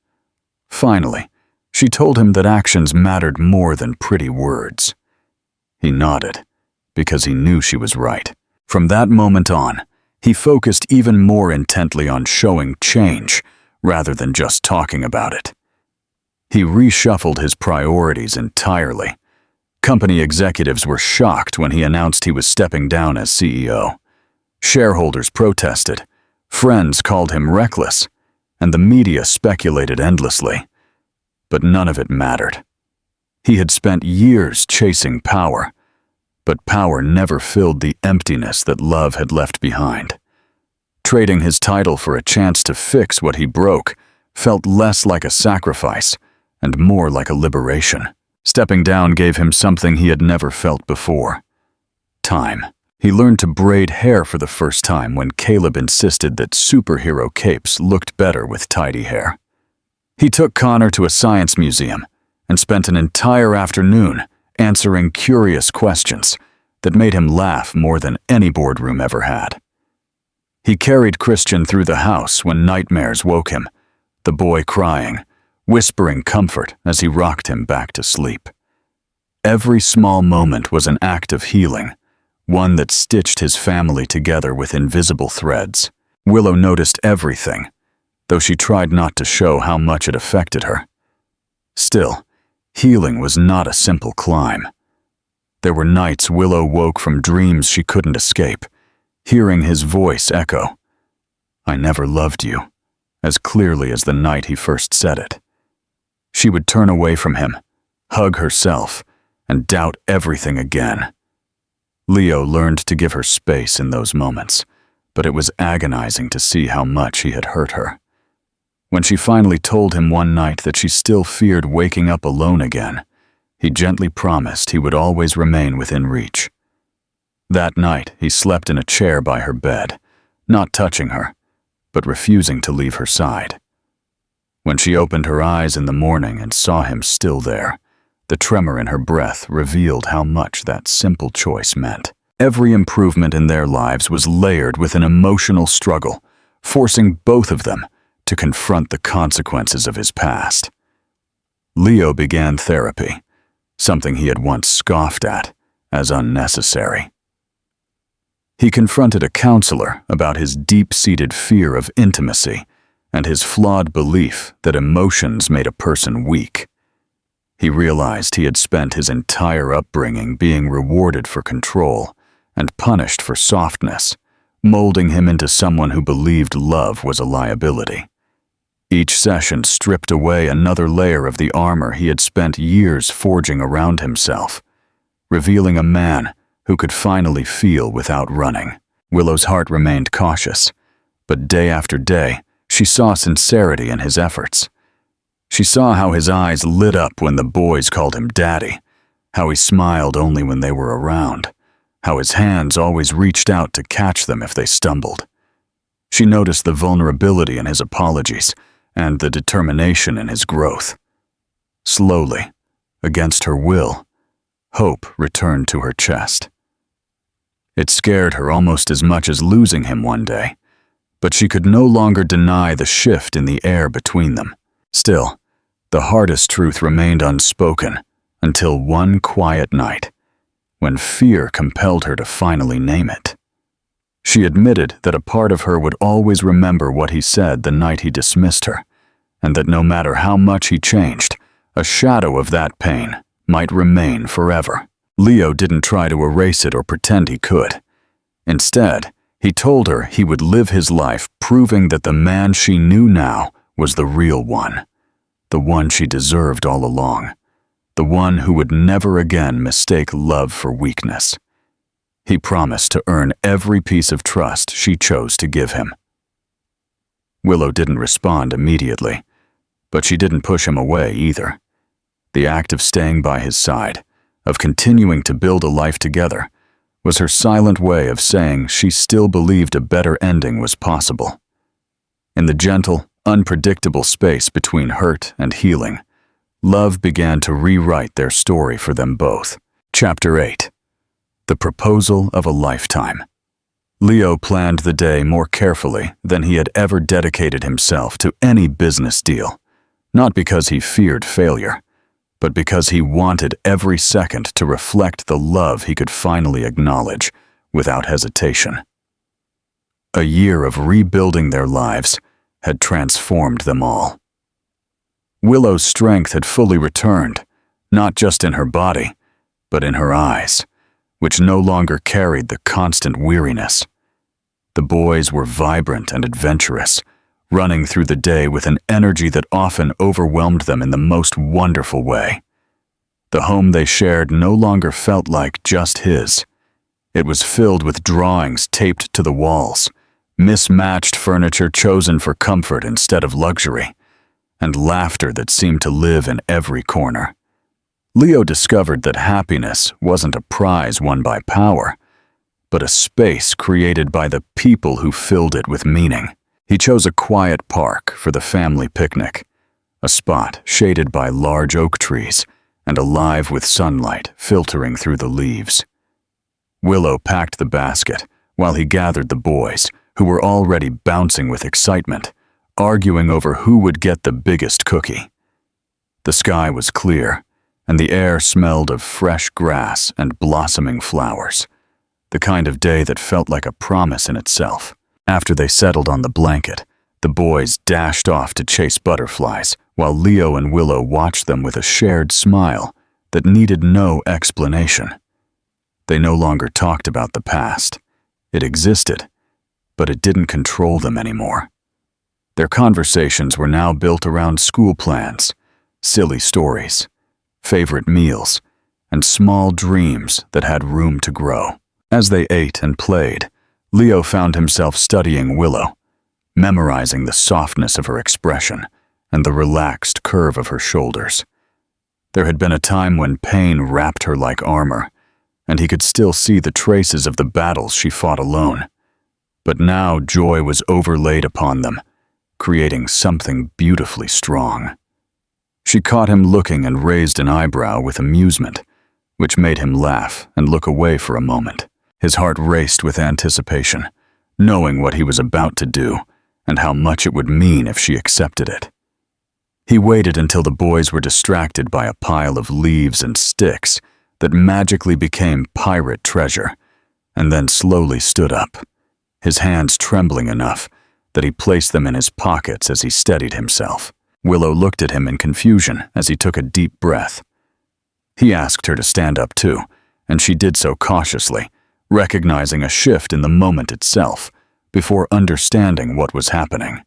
[SPEAKER 1] Finally, she told him that actions mattered more than pretty words. He nodded, because he knew she was right. From that moment on, he focused even more intently on showing change rather than just talking about it. He reshuffled his priorities entirely. Company executives were shocked when he announced he was stepping down as CEO. Shareholders protested, friends called him reckless, and the media speculated endlessly. But none of it mattered. He had spent years chasing power, but power never filled the emptiness that love had left behind. Trading his title for a chance to fix what he broke felt less like a sacrifice and more like a liberation. Stepping down gave him something he had never felt before: time. He learned to braid hair for the first time when Caleb insisted that superhero capes looked better with tidy hair. He took Connor to a science museum and spent an entire afternoon answering curious questions that made him laugh more than any boardroom ever had. He carried Christian through the house when nightmares woke him, the boy crying, whispering comfort as he rocked him back to sleep. Every small moment was an act of healing, one that stitched his family together with invisible threads. Willow noticed everything, though she tried not to show how much it affected her. Still, healing was not a simple climb. There were nights Willow woke from dreams she couldn't escape, hearing his voice echo, "I never loved you," as clearly as the night he first said it. She would turn away from him, hug herself, and doubt everything again. Leo learned to give her space in those moments, but it was agonizing to see how much he had hurt her. When she finally told him one night that she still feared waking up alone again, he gently promised he would always remain within reach. That night, he slept in a chair by her bed, not touching her, but refusing to leave her side. When she opened her eyes in the morning and saw him still there, the tremor in her breath revealed how much that simple choice meant. Every improvement in their lives was layered with an emotional struggle, forcing both of them to confront the consequences of his past. Leo began therapy, something he had once scoffed at as unnecessary. He confronted a counselor about his deep-seated fear of intimacy and his flawed belief that emotions made a person weak. He realized he had spent his entire upbringing being rewarded for control and punished for softness, molding him into someone who believed love was a liability. Each session stripped away another layer of the armor he had spent years forging around himself, revealing a man who could finally feel without running. Willow's heart remained cautious, but day after day, she saw sincerity in his efforts. She saw how his eyes lit up when the boys called him Daddy, how he smiled only when they were around, how his hands always reached out to catch them if they stumbled. She noticed the vulnerability in his apologies and the determination in his growth. Slowly, against her will, hope returned to her chest. It scared her almost as much as losing him one day, but she could no longer deny the shift in the air between them. Still, the hardest truth remained unspoken until one quiet night, when fear compelled her to finally name it. She admitted that a part of her would always remember what he said the night he dismissed her, and that no matter how much he changed, a shadow of that pain might remain forever. Leo didn't try to erase it or pretend he could. Instead, he told her he would live his life proving that the man she knew now was the real one, the one she deserved all along, the one who would never again mistake love for weakness. He promised to earn every piece of trust she chose to give him. Willow didn't respond immediately, but she didn't push him away either. The act of staying by his side, of continuing to build a life together, was her silent way of saying she still believed a better ending was possible. In the gentle, unpredictable space between hurt and healing, love began to rewrite their story for them both. Chapter 8. The Proposal of a Lifetime. Leo planned the day more carefully than he had ever dedicated himself to any business deal, not because he feared failure, but because he wanted every second to reflect the love he could finally acknowledge without hesitation. A year of rebuilding their lives had transformed them all. Willow's strength had fully returned, not just in her body, but in her eyes, which no longer carried the constant weariness. The boys were vibrant and adventurous, running through the day with an energy that often overwhelmed them in the most wonderful way. The home they shared no longer felt like just his. It was filled with drawings taped to the walls, mismatched furniture chosen for comfort instead of luxury, and laughter that seemed to live in every corner. Leo discovered that happiness wasn't a prize won by power, but a space created by the people who filled it with meaning. He chose a quiet park for the family picnic, a spot shaded by large oak trees and alive with sunlight filtering through the leaves. Willow packed the basket while he gathered the boys, who were already bouncing with excitement, arguing over who would get the biggest cookie. The sky was clear, and the air smelled of fresh grass and blossoming flowers, the kind of day that felt like a promise in itself. After they settled on the blanket, the boys dashed off to chase butterflies, while Leo and Willow watched them with a shared smile that needed no explanation. They no longer talked about the past. It existed, but it didn't control them anymore. Their conversations were now built around school plans, silly stories, favorite meals, and small dreams that had room to grow. As they ate and played, Leo found himself studying Willow, memorizing the softness of her expression and the relaxed curve of her shoulders. There had been a time when pain wrapped her like armor, and he could still see the traces of the battles she fought alone. But now joy was overlaid upon them, creating something beautifully strong. She caught him looking and raised an eyebrow with amusement, which made him laugh and look away for a moment. His heart raced with anticipation, knowing what he was about to do and how much it would mean if she accepted it. He waited until the boys were distracted by a pile of leaves and sticks that magically became pirate treasure, and then slowly stood up, his hands trembling enough that he placed them in his pockets as he steadied himself. Willow looked at him in confusion as he took a deep breath. He asked her to stand up too, and she did so cautiously, recognizing a shift in the moment itself, before understanding what was happening.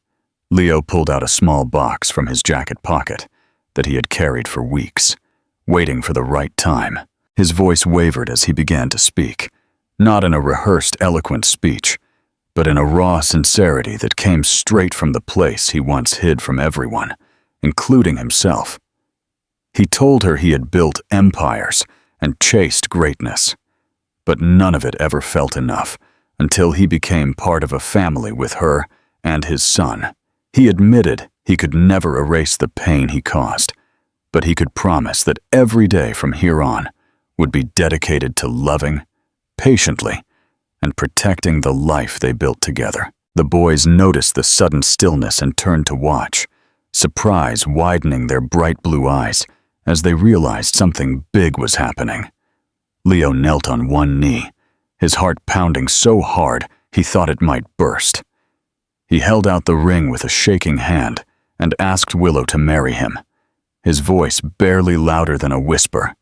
[SPEAKER 1] Leo pulled out a small box from his jacket pocket that he had carried for weeks, waiting for the right time. His voice wavered as he began to speak, not in a rehearsed, eloquent speech, but in a raw sincerity that came straight from the place he once hid from everyone, including himself. He told her he had built empires and chased greatness, but none of it ever felt enough until he became part of a family with her and his son. He admitted he could never erase the pain he caused, but he could promise that every day from here on would be dedicated to loving, patiently, and protecting the life they built together. The boys noticed the sudden stillness and turned to watch, surprise widening their bright blue eyes as they realized something big was happening. Leo knelt on one knee, his heart pounding so hard he thought it might burst. He held out the ring with a shaking hand and asked Willow to marry him, his voice barely louder than a whisper,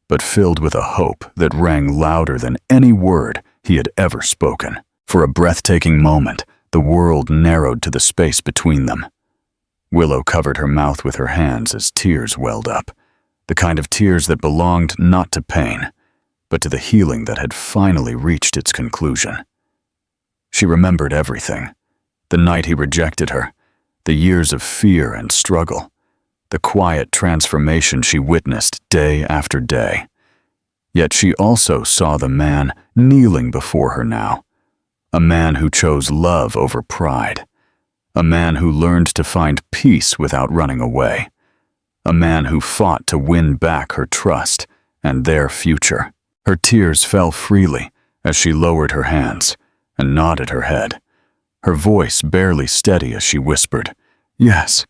[SPEAKER 1] but filled with a hope that rang louder than any word he had ever spoken. For a breathtaking moment, the world narrowed to the space between them. Willow covered her mouth with her hands as tears welled up, the kind of tears that belonged not to pain, but to the healing that had finally reached its conclusion. She remembered everything: the night he rejected her, the years of fear and struggle, the quiet transformation she witnessed day after day. Yet she also saw the man kneeling before her now, a man who chose love over pride, a man who learned to find peace without running away, a man who fought to win back her trust and their future. Her tears fell freely as she lowered her hands and nodded her head, her voice barely steady as she whispered, "Yes,"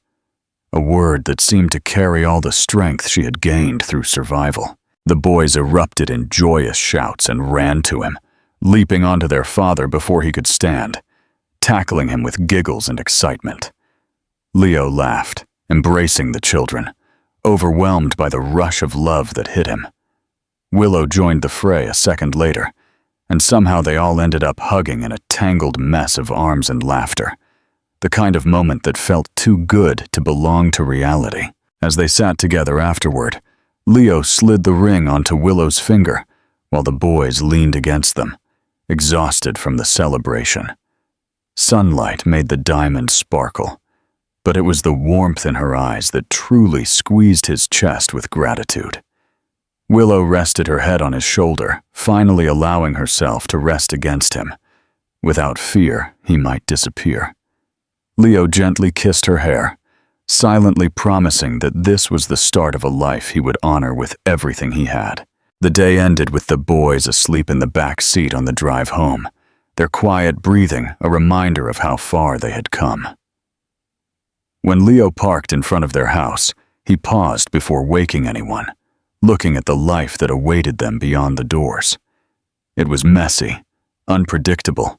[SPEAKER 1] a word that seemed to carry all the strength she had gained through survival. The boys erupted in joyous shouts and ran to him, leaping onto their father before he could stand, tackling him with giggles and excitement. Leo laughed, embracing the children, overwhelmed by the rush of love that hit him. Willow joined the fray a second later, and somehow they all ended up hugging in a tangled mess of arms and laughter, the kind of moment that felt too good to belong to reality. As they sat together afterward, Leo slid the ring onto Willow's finger, while the boys leaned against them, exhausted from the celebration. Sunlight made the diamond sparkle, but it was the warmth in her eyes that truly squeezed his chest with gratitude. Willow rested her head on his shoulder, finally allowing herself to rest against him. Without fear, he might disappear. Leo gently kissed her hair, silently promising that this was the start of a life he would honor with everything he had. The day ended with the boys asleep in the back seat on the drive home, their quiet breathing a reminder of how far they had come. When Leo parked in front of their house, he paused before waking anyone, looking at the life that awaited them beyond the doors. It was messy, unpredictable,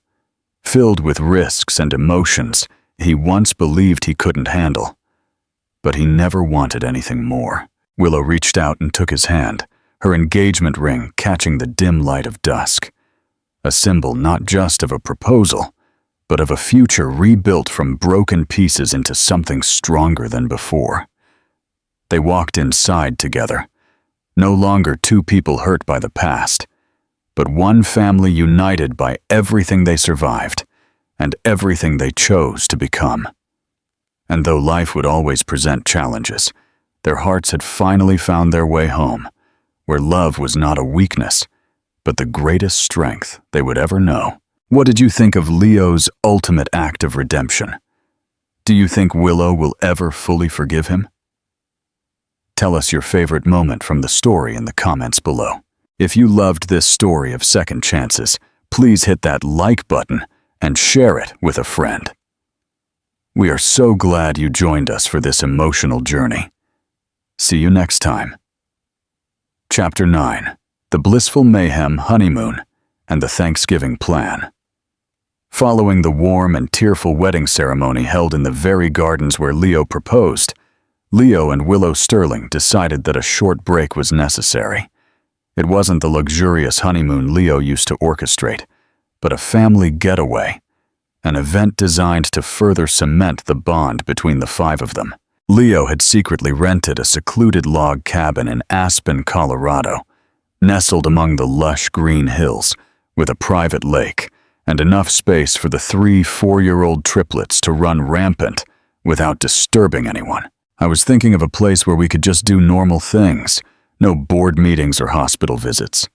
[SPEAKER 1] filled with risks and emotions he once believed he couldn't handle. But he never wanted anything more. Willow reached out and took his hand, her engagement ring catching the dim light of dusk. A symbol not just of a proposal, but of a future rebuilt from broken pieces into something stronger than before. They walked inside together, no longer two people hurt by the past, but one family united by everything they survived and everything they chose to become. And though life would always present challenges, their hearts had finally found their way home, where love was not a weakness, but the greatest strength they would ever know. What did you think of Leo's ultimate act of redemption? Do you think Willow will ever fully forgive him? Tell us your favorite moment from the story in the comments below. If you loved this story of second chances, please hit that like button and share it with a friend. We are so glad you joined us for this emotional journey. See you next time. Chapter 9: The Blissful Mayhem Honeymoon and the Thanksgiving Plan. Following the warm and tearful wedding ceremony held in the very gardens where Leo proposed, Leo and Willow Sterling decided that a short break was necessary. It wasn't the luxurious honeymoon Leo used to orchestrate, but a family getaway, an event designed to further cement the bond between the five of them. Leo had secretly rented a secluded log cabin in Aspen, Colorado, nestled among the lush green hills, with a private lake and enough space for the 3 4-year-old triplets to run rampant without disturbing anyone. I was thinking of a place where we could just do normal things, no board meetings or hospital visits,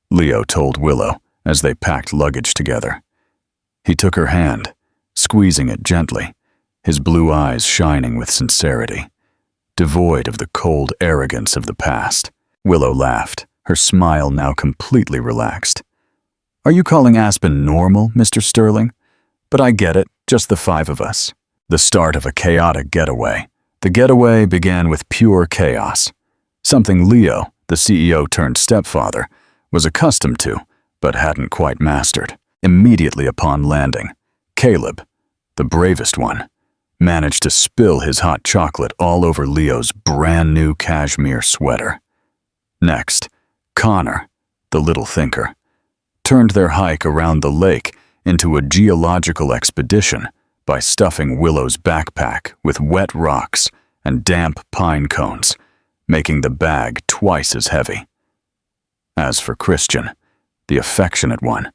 [SPEAKER 1] Leo told Willow as they packed luggage together. He took her hand, squeezing it gently, his blue eyes shining with sincerity, devoid of the cold arrogance of the past. Willow laughed, her smile now completely relaxed. Are you calling Aspen normal, Mr. Sterling? But I get it, just the 5 of us. The start of a chaotic getaway. The getaway began with pure chaos, something Leo, the CEO turned stepfather, was accustomed to, but hadn't quite mastered. Immediately upon landing, Caleb, the bravest one, managed to spill his hot chocolate all over Leo's brand new cashmere sweater. Next, Connor, the little thinker, turned their hike around the lake into a geological expedition by stuffing Willow's backpack with wet rocks and damp pine cones, making the bag twice as heavy. As for Christian, the affectionate one,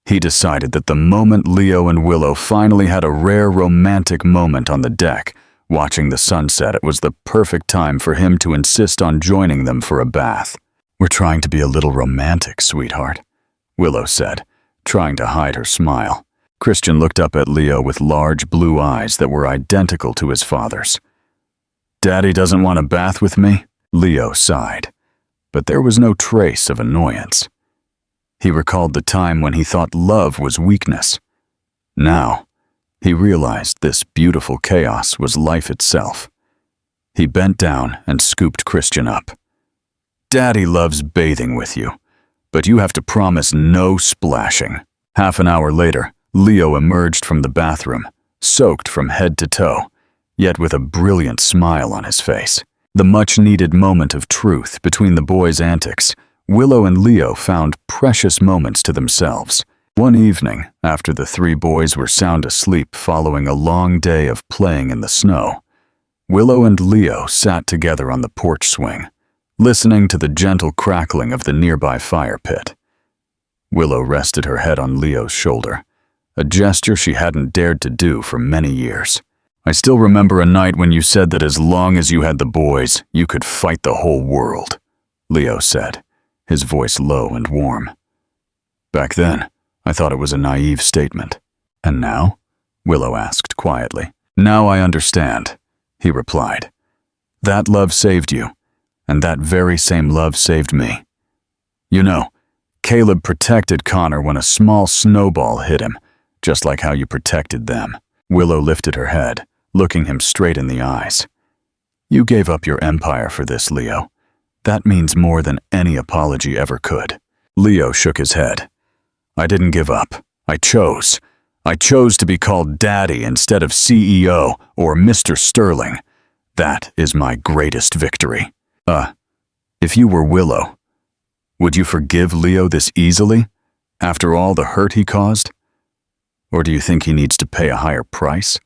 [SPEAKER 1] he decided that the moment Leo and Willow finally had a rare romantic moment on the deck, watching the sunset, it was the perfect time for him to insist on joining them for a bath. We're trying to be a little romantic, sweetheart, Willow said, trying to hide her smile. Christian looked up at Leo with large blue eyes that were identical to his father's. Daddy doesn't want a bath with me? Leo sighed, but there was no trace of annoyance. He recalled the time when he thought love was weakness. Now, he realized this beautiful chaos was life itself. He bent down and scooped Christian up. Daddy loves bathing with you, but you have to promise no splashing. Half an hour later, Leo emerged from the bathroom, soaked from head to toe, yet with a brilliant smile on his face. The much-needed moment of truth between the boys' antics, Willow and Leo found precious moments to themselves. One evening, after the three boys were sound asleep following a long day of playing in the snow, Willow and Leo sat together on the porch swing, listening to the gentle crackling of the nearby fire pit. Willow rested her head on Leo's shoulder, a gesture she hadn't dared to do for many years. "I still remember a night when you said that as long as you had the boys, you could fight the whole world," Leo said, his voice low and warm. "Back then, I thought it was a naive statement." "And now?" Willow asked quietly. "Now I understand," he replied. "That love saved you, and that very same love saved me. You know, Caleb protected Connor when a small snowball hit him, just like how you protected them." Willow lifted her head, looking him straight in the eyes. "You gave up your empire for this, Leo. That means more than any apology ever could." Leo shook his head. "I didn't give up. I chose. I chose to be called Daddy instead of CEO or Mr. Sterling. That is my greatest victory." If you were Willow, would you forgive Leo this easily, after all the hurt he caused? Or do you think he needs to pay a higher price?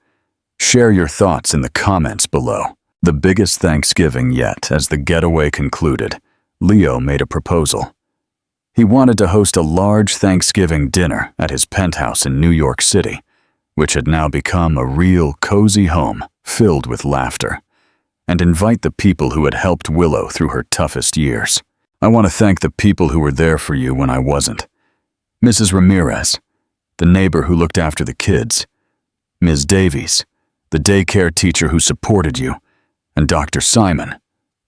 [SPEAKER 1] Share your thoughts in the comments below. The biggest Thanksgiving yet. As the getaway concluded, Leo made a proposal. He wanted to host a large Thanksgiving dinner at his penthouse in New York City, which had now become a real cozy home filled with laughter, and invite the people who had helped Willow through her toughest years. "I want to thank the people who were there for you when I wasn't. Mrs. Ramirez, the neighbor who looked after the kids, Ms. Davies, the daycare teacher who supported you, and Dr. Simon,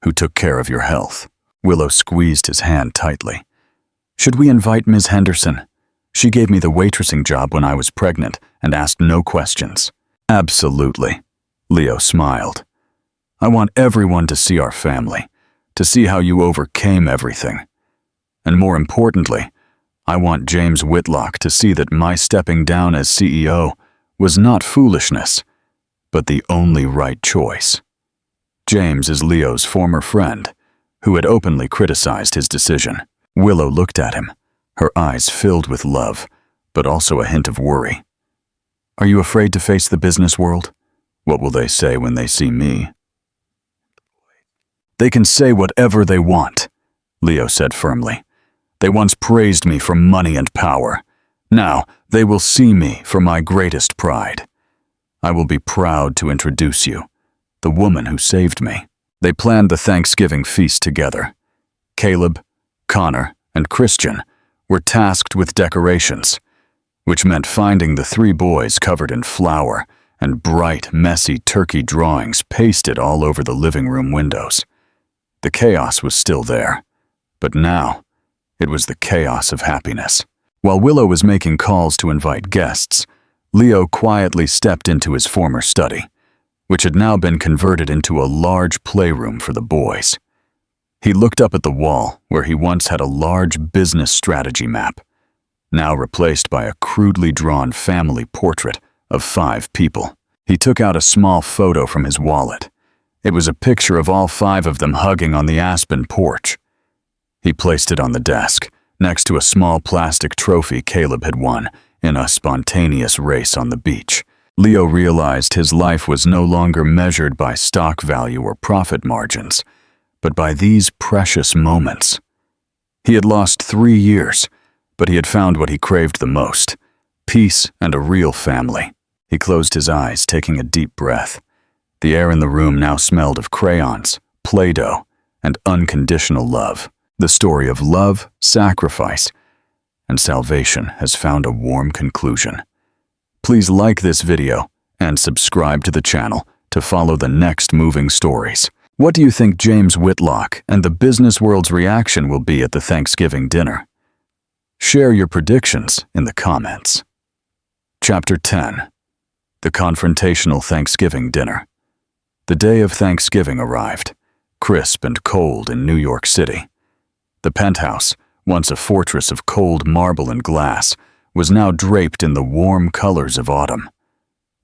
[SPEAKER 1] who took care of your health." Willow squeezed his hand tightly. "Should we invite Ms. Henderson? She gave me the waitressing job when I was pregnant and asked no questions." "Absolutely," Leo smiled. "I want everyone to see our family, to see how you overcame everything. And more importantly, I want James Whitlock to see that my stepping down as CEO was not foolishness, but the only right choice." James is Leo's former friend, who had openly criticized his decision. Willow looked at him, her eyes filled with love, but also a hint of worry. "Are you afraid to face the business world? What will they say when they see me?" "They can say whatever they want," Leo said firmly. "They once praised me for money and power. Now they will see me for my greatest pride. I will be proud to introduce you, the woman who saved me." They planned the Thanksgiving feast together. Caleb, Connor, and Christian were tasked with decorations, which meant finding the three boys covered in flour and bright, messy turkey drawings pasted all over the living room windows. The chaos was still there, but now it was the chaos of happiness. While Willow was making calls to invite guests, Leo quietly stepped into his former study, which had now been converted into a large playroom for the boys. He looked up at the wall where he once had a large business strategy map, now replaced by a crudely drawn family portrait of 5 people. He took out a small photo from his wallet. It was a picture of all 5 of them hugging on the aspen porch. He placed it on the desk, next to a small plastic trophy Caleb had won in a spontaneous race on the beach. Leo realized his life was no longer measured by stock value or profit margins, but by these precious moments. He had lost 3 years, but he had found what he craved the most: peace and a real family. He closed his eyes, taking a deep breath. The air in the room now smelled of crayons, Play-Doh, and unconditional love. The story of love, sacrifice, and salvation has found a warm conclusion. Please like this video and subscribe to the channel to follow the next moving stories. What do you think James Whitlock and the business world's reaction will be at the Thanksgiving dinner? Share your predictions in the comments. Chapter 10. The Confrontational Thanksgiving Dinner. The day of Thanksgiving arrived, crisp and cold in New York City. The penthouse, once a fortress of cold marble and glass, was now draped in the warm colors of autumn.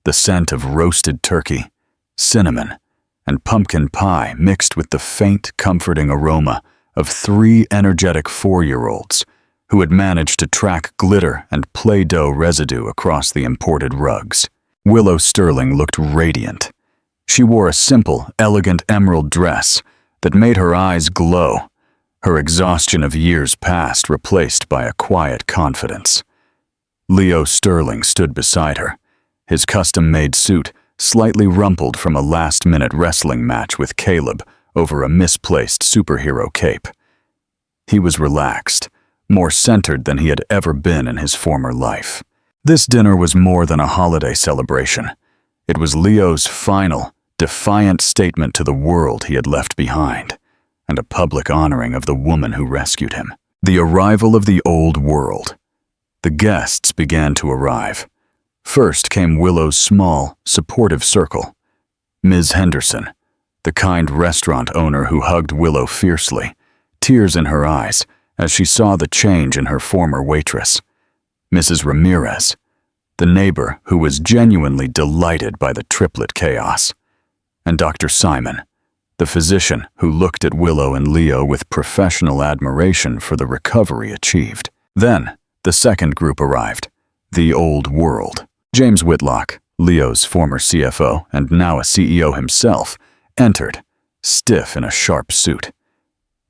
[SPEAKER 1] The scent of roasted turkey, cinnamon, and pumpkin pie mixed with the faint, comforting aroma of 3 energetic 4-year-olds who had managed to track glitter and Play-Doh residue across the imported rugs. Willow Sterling looked radiant. She wore a simple, elegant emerald dress that made her eyes glow, her exhaustion of years past replaced by a quiet confidence. Leo Sterling stood beside her, his custom-made suit slightly rumpled from a last-minute wrestling match with Caleb over a misplaced superhero cape. He was relaxed, more centered than he had ever been in his former life. This dinner was more than a holiday celebration. It was Leo's final, defiant statement to the world he had left behind, and a public honoring of the woman who rescued him. The arrival of the old world. The guests began to arrive. First came Willow's small, supportive circle. Ms. Henderson, the kind restaurant owner who hugged Willow fiercely, tears in her eyes as she saw the change in her former waitress. Mrs. Ramirez, the neighbor who was genuinely delighted by the triplet chaos. And Dr. Simon, the physician who looked at Willow and Leo with professional admiration for the recovery achieved. Then, the second group arrived, the old world. James Whitlock, Leo's former CFO and now a CEO himself, entered, stiff in a sharp suit.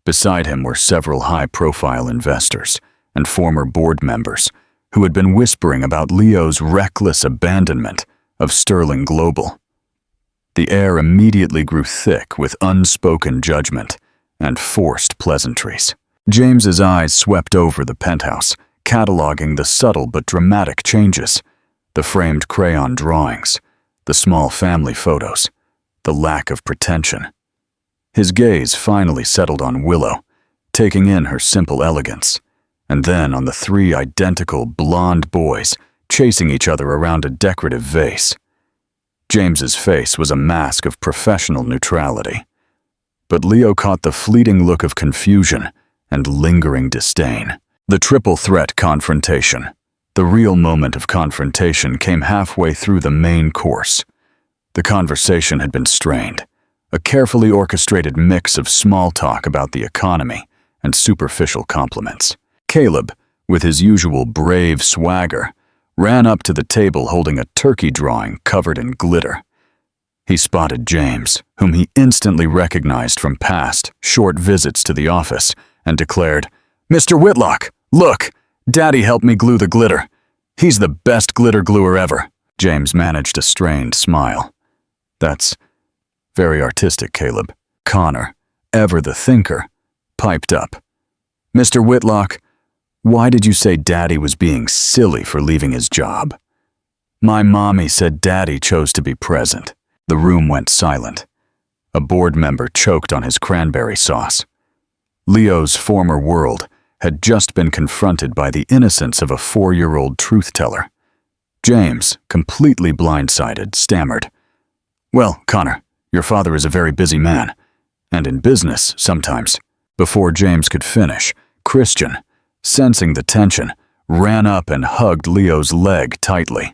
[SPEAKER 1] Beside him were several high-profile investors and former board members who had been whispering about Leo's reckless abandonment of Sterling Global. The air immediately grew thick with unspoken judgment and forced pleasantries. James's eyes swept over the penthouse, cataloging the subtle but dramatic changes. The framed crayon drawings, the small family photos, the lack of pretension. His gaze finally settled on Willow, taking in her simple elegance, and then on the 3 identical blonde boys chasing each other around a decorative vase. James's face was a mask of professional neutrality, but Leo caught the fleeting look of confusion and lingering disdain. The triple threat confrontation. The real moment of confrontation came halfway through the main course. The conversation had been strained, a carefully orchestrated mix of small talk about the economy and superficial compliments. Caleb, with his usual brave swagger, ran up to the table holding a turkey drawing covered in glitter. He spotted James, whom he instantly recognized from past, short visits to the office, and declared, "Mr. Whitlock, look! Daddy helped me glue the glitter. He's the best glitter gluer ever." James managed a strained smile. "That's very artistic, Caleb." Connor, ever the thinker, piped up. "Mr. Whitlock, why did you say Daddy was being silly for leaving his job?" "My mommy said Daddy chose to be present." The room went silent. A board member choked on his cranberry sauce. Leo's former world had just been confronted by the innocence of a 4-year-old truth-teller. James, completely blindsided, stammered, "Well, Connor, your father is a very busy man, and in business sometimes." Before James could finish, Christian, sensing the tension, ran up and hugged Leo's leg tightly.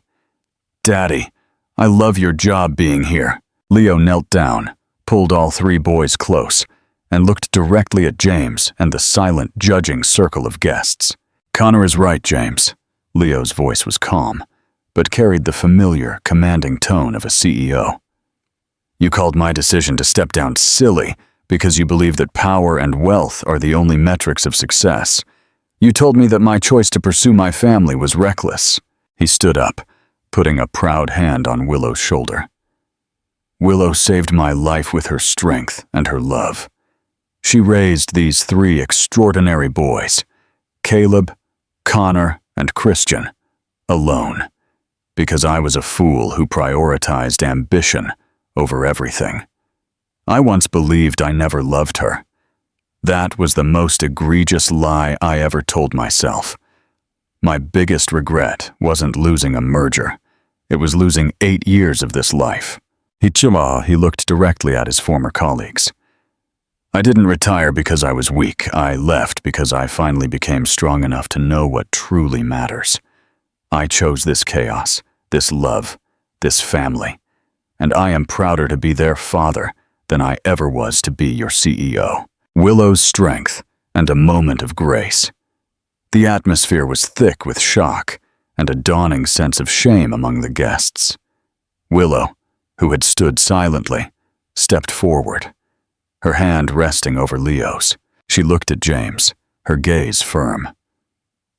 [SPEAKER 1] "Daddy, I love your job being here." Leo knelt down, pulled all 3 boys close, and looked directly at James and the silent, judging circle of guests. "Connor is right, James." Leo's voice was calm, but carried the familiar, commanding tone of a CEO. "You called my decision to step down silly because you believe that power and wealth are the only metrics of success. You told me that my choice to pursue my family was reckless." He stood up, putting a proud hand on Willow's shoulder. "Willow saved my life with her strength and her love. She raised these 3 extraordinary boys, Caleb, Connor, and Christian, alone, because I was a fool who prioritized ambition over everything. I once believed I never loved her. That was the most egregious lie I ever told myself. My biggest regret wasn't losing a merger. It was losing 8 years of this life." He looked directly at his former colleagues. "I didn't retire because I was weak. I left because I finally became strong enough to know what truly matters. I chose this chaos, this love, this family, and I am prouder to be their father than I ever was to be your CEO. Willow's strength and a moment of grace. The atmosphere was thick with shock and a dawning sense of shame among the guests. Willow, who had stood silently, stepped forward, her hand resting over Leo's. She looked at James, her gaze firm.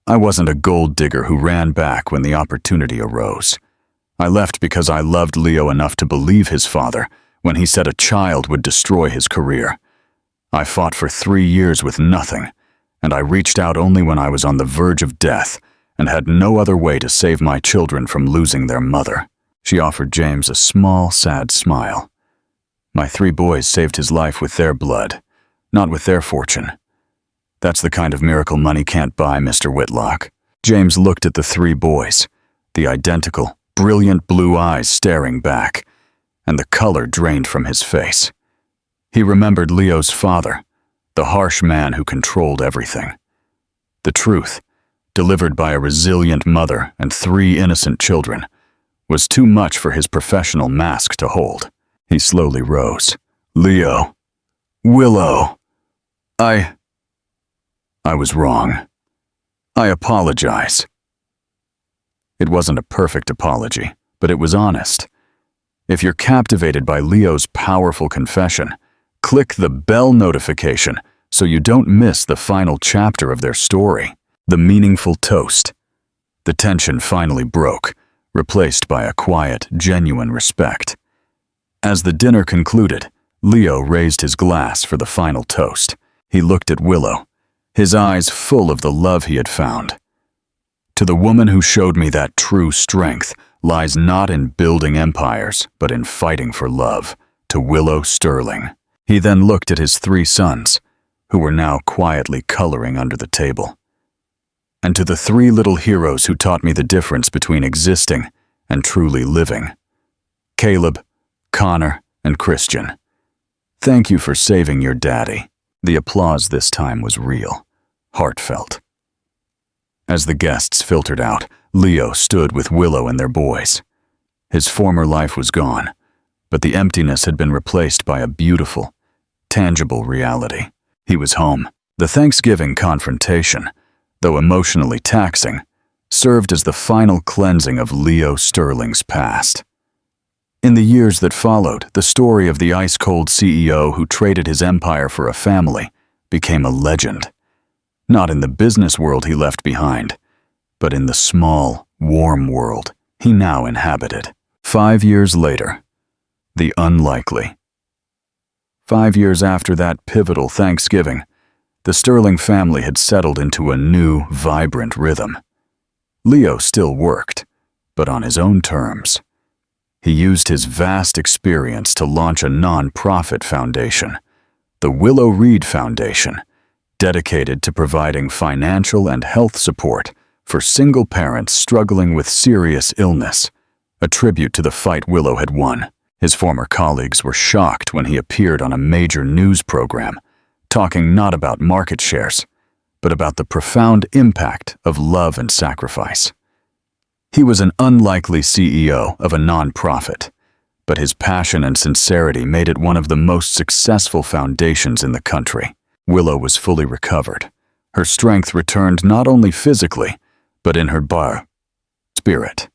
[SPEAKER 1] I wasn't a gold digger who ran back when the opportunity arose. I left because I loved Leo enough to believe his father when he said a child would destroy his career. I fought for 3 years with nothing, and I reached out only when I was on the verge of death and had no other way to save my children from losing their mother. She offered James a small, sad smile. My 3 boys saved his life with their blood, not with their fortune. That's the kind of miracle money can't buy, Mr. Whitlock. James looked at the 3 boys, the identical, brilliant blue eyes staring back, and the color drained from his face. He remembered Leo's father, the harsh man who controlled everything. The truth, delivered by a resilient mother and 3 innocent children, was too much for his professional mask to hold. He slowly rose. Leo. Willow. I was wrong. I apologize. It wasn't a perfect apology, but it was honest. If you're captivated by Leo's powerful confession, click the bell notification so you don't miss the final chapter of their story. The meaningful toast. The tension finally broke, replaced by a quiet, genuine respect. As the dinner concluded, Leo raised his glass for the final toast. He looked at Willow, his eyes full of the love he had found. To the woman who showed me that true strength lies not in building empires, but in fighting for love, to Willow Sterling. He then looked at his 3 sons, who were now quietly coloring under the table. And to the 3 little heroes who taught me the difference between existing and truly living. Caleb, Connor, and Christian. Thank you for saving your daddy. The applause this time was real, heartfelt. As the guests filtered out, Leo stood with Willow and their boys. His former life was gone, but the emptiness had been replaced by a beautiful, tangible reality. He was home. The Thanksgiving confrontation, though emotionally taxing, served as the final cleansing of Leo Sterling's past. In the years that followed, the story of the ice-cold CEO who traded his empire for a family became a legend. Not in the business world he left behind, but in the small, warm world he now inhabited. 5 years later, the unlikely. 5 years after that pivotal Thanksgiving, the Sterling family had settled into a new, vibrant rhythm. Leo still worked, but on his own terms. He used his vast experience to launch a non-profit foundation, the Willow Reed Foundation, dedicated to providing financial and health support for single parents struggling with serious illness, a tribute to the fight Willow had won. His former colleagues were shocked when he appeared on a major news program, talking not about market shares, but about the profound impact of love and sacrifice. He was an unlikely CEO of a non-profit, but his passion and sincerity made it one of the most successful foundations in the country. Willow was fully recovered. Her strength returned not only physically, but in her spirit.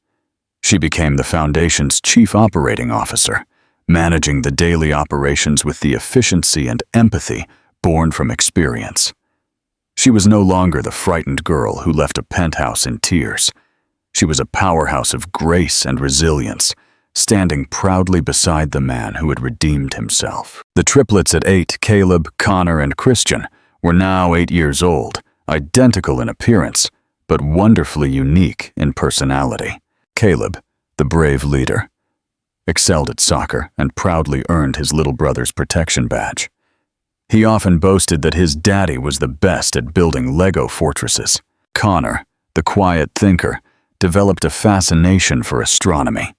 [SPEAKER 1] She became the foundation's chief operating officer, managing the daily operations with the efficiency and empathy born from experience. She was no longer the frightened girl who left a penthouse in tears. She was a powerhouse of grace and resilience, standing proudly beside the man who had redeemed himself. The triplets at 8, Caleb, Connor, and Christian, were now 8 years old, identical in appearance, but wonderfully unique in personality. Caleb, the brave leader, excelled at soccer and proudly earned his little brother's protection badge. He often boasted that his daddy was the best at building Lego fortresses. Connor, the quiet thinker, developed a fascination for astronomy.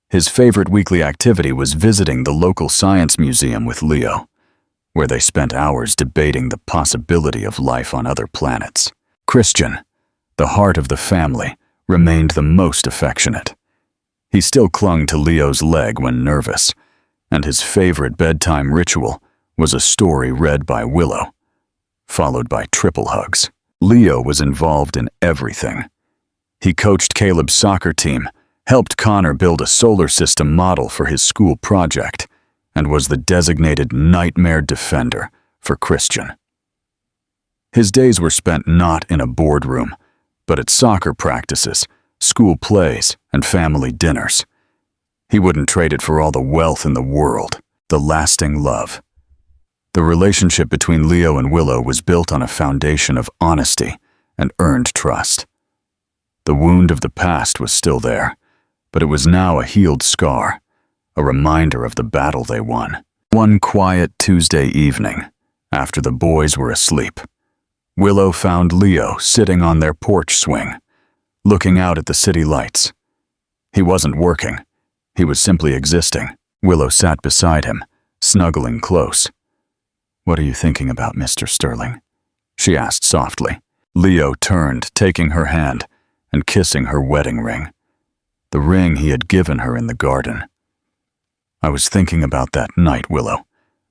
[SPEAKER 1] His favorite weekly activity was visiting the local science museum with Leo, where they spent hours debating the possibility of life on other planets. Christian, the heart of the family, remained the most affectionate. He still clung to Leo's leg when nervous, and his favorite bedtime ritual was a story read by Willow, followed by triple hugs. Leo was involved in everything. He coached Caleb's soccer team, helped Connor build a solar system model for his school project, and was the designated nightmare defender for Christian. His days were spent not in a boardroom, but at soccer practices, school plays, and family dinners. He wouldn't trade it for all the wealth in the world, the lasting love. The relationship between Leo and Willow was built on a foundation of honesty and earned trust. The wound of the past was still there, but it was now a healed scar, a reminder of the battle they won. One quiet Tuesday evening, after the boys were asleep, Willow found Leo sitting on their porch swing, looking out at the city lights. He wasn't working. He was simply existing. Willow sat beside him, snuggling close. "What are you thinking about, Mr. Sterling?" she asked softly. Leo turned, taking her hand and kissing her wedding ring, the ring he had given her in the garden. "I was thinking about that night, Willow.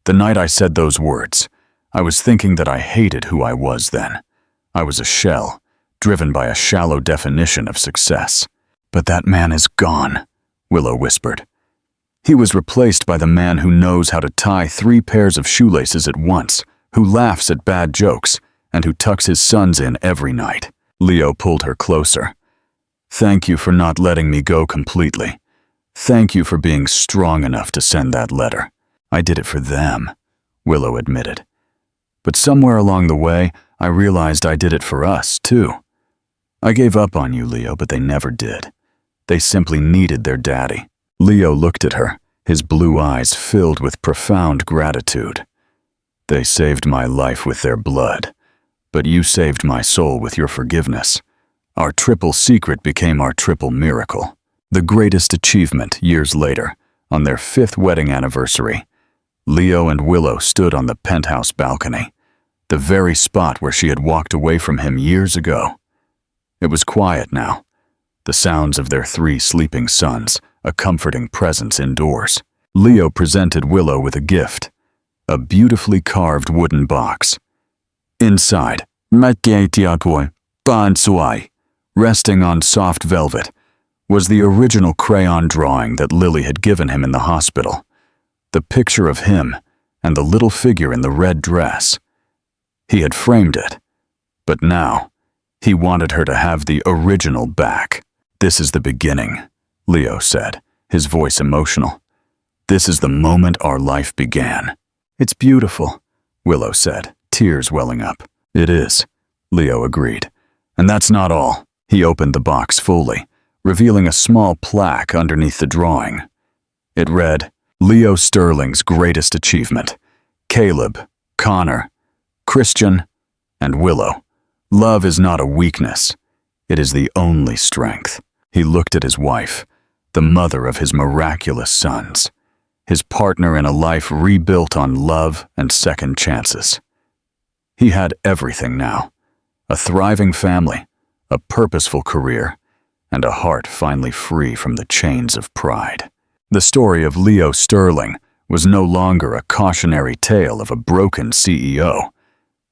[SPEAKER 1] The night I said those words. I was thinking that I hated who I was then. I was a shell, driven by a shallow definition of success. But that man is gone," Willow whispered. "He was replaced by the man who knows how to tie 3 pairs of shoelaces at once, who laughs at bad jokes, and who tucks his sons in every night." Leo pulled her closer. "Thank you for not letting me go completely. Thank you for being strong enough to send that letter. I did it for them," Willow admitted. "But somewhere along the way, I realized I did it for us, too. I gave up on you, Leo, but they never did. They simply needed their daddy." Leo looked at her, his blue eyes filled with profound gratitude. "They saved my life with their blood, but you saved my soul with your forgiveness. Our triple secret became our triple miracle." The greatest achievement years later, on their 5th wedding anniversary, Leo and Willow stood on the penthouse balcony, the very spot where she had walked away from him years ago. It was quiet now, the sounds of their 3 sleeping sons, a comforting presence indoors. Leo presented Willow with a gift, a beautifully carved wooden box. Inside, resting on soft velvet, was the original crayon drawing that Lily had given him in the hospital, the picture of him and the little figure in the red dress. He had framed it, but now he wanted her to have the original back. "This is the beginning," Leo said, his voice emotional. "This is the moment our life began." "It's beautiful," Willow said, tears welling up. "It is," Leo agreed. "And that's not all." He opened the box fully, revealing a small plaque underneath the drawing. It read, "Leo Sterling's greatest achievement. Caleb, Connor, Christian, and Willow. Love is not a weakness. It is the only strength." He looked at his wife, the mother of his miraculous sons, his partner in a life rebuilt on love and second chances. He had everything now, a thriving family, a purposeful career, and a heart finally free from the chains of pride. The story of Leo Sterling was no longer a cautionary tale of a broken CEO,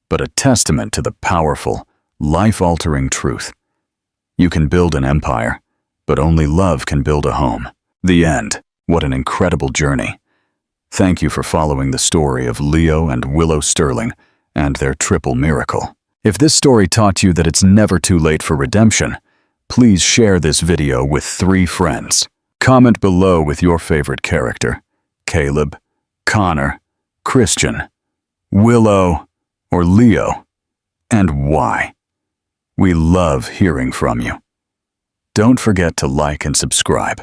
[SPEAKER 1] but a testament to the powerful, life-altering truth. You can build an empire, but only love can build a home. The end. What an incredible journey. Thank you for following the story of Leo and Willow Sterling and their triple miracle. If this story taught you that it's never too late for redemption, please share this video with 3 friends. Comment below with your favorite character: Caleb, Connor, Christian, Willow, or Leo, and why. We love hearing from you. Don't forget to like and subscribe.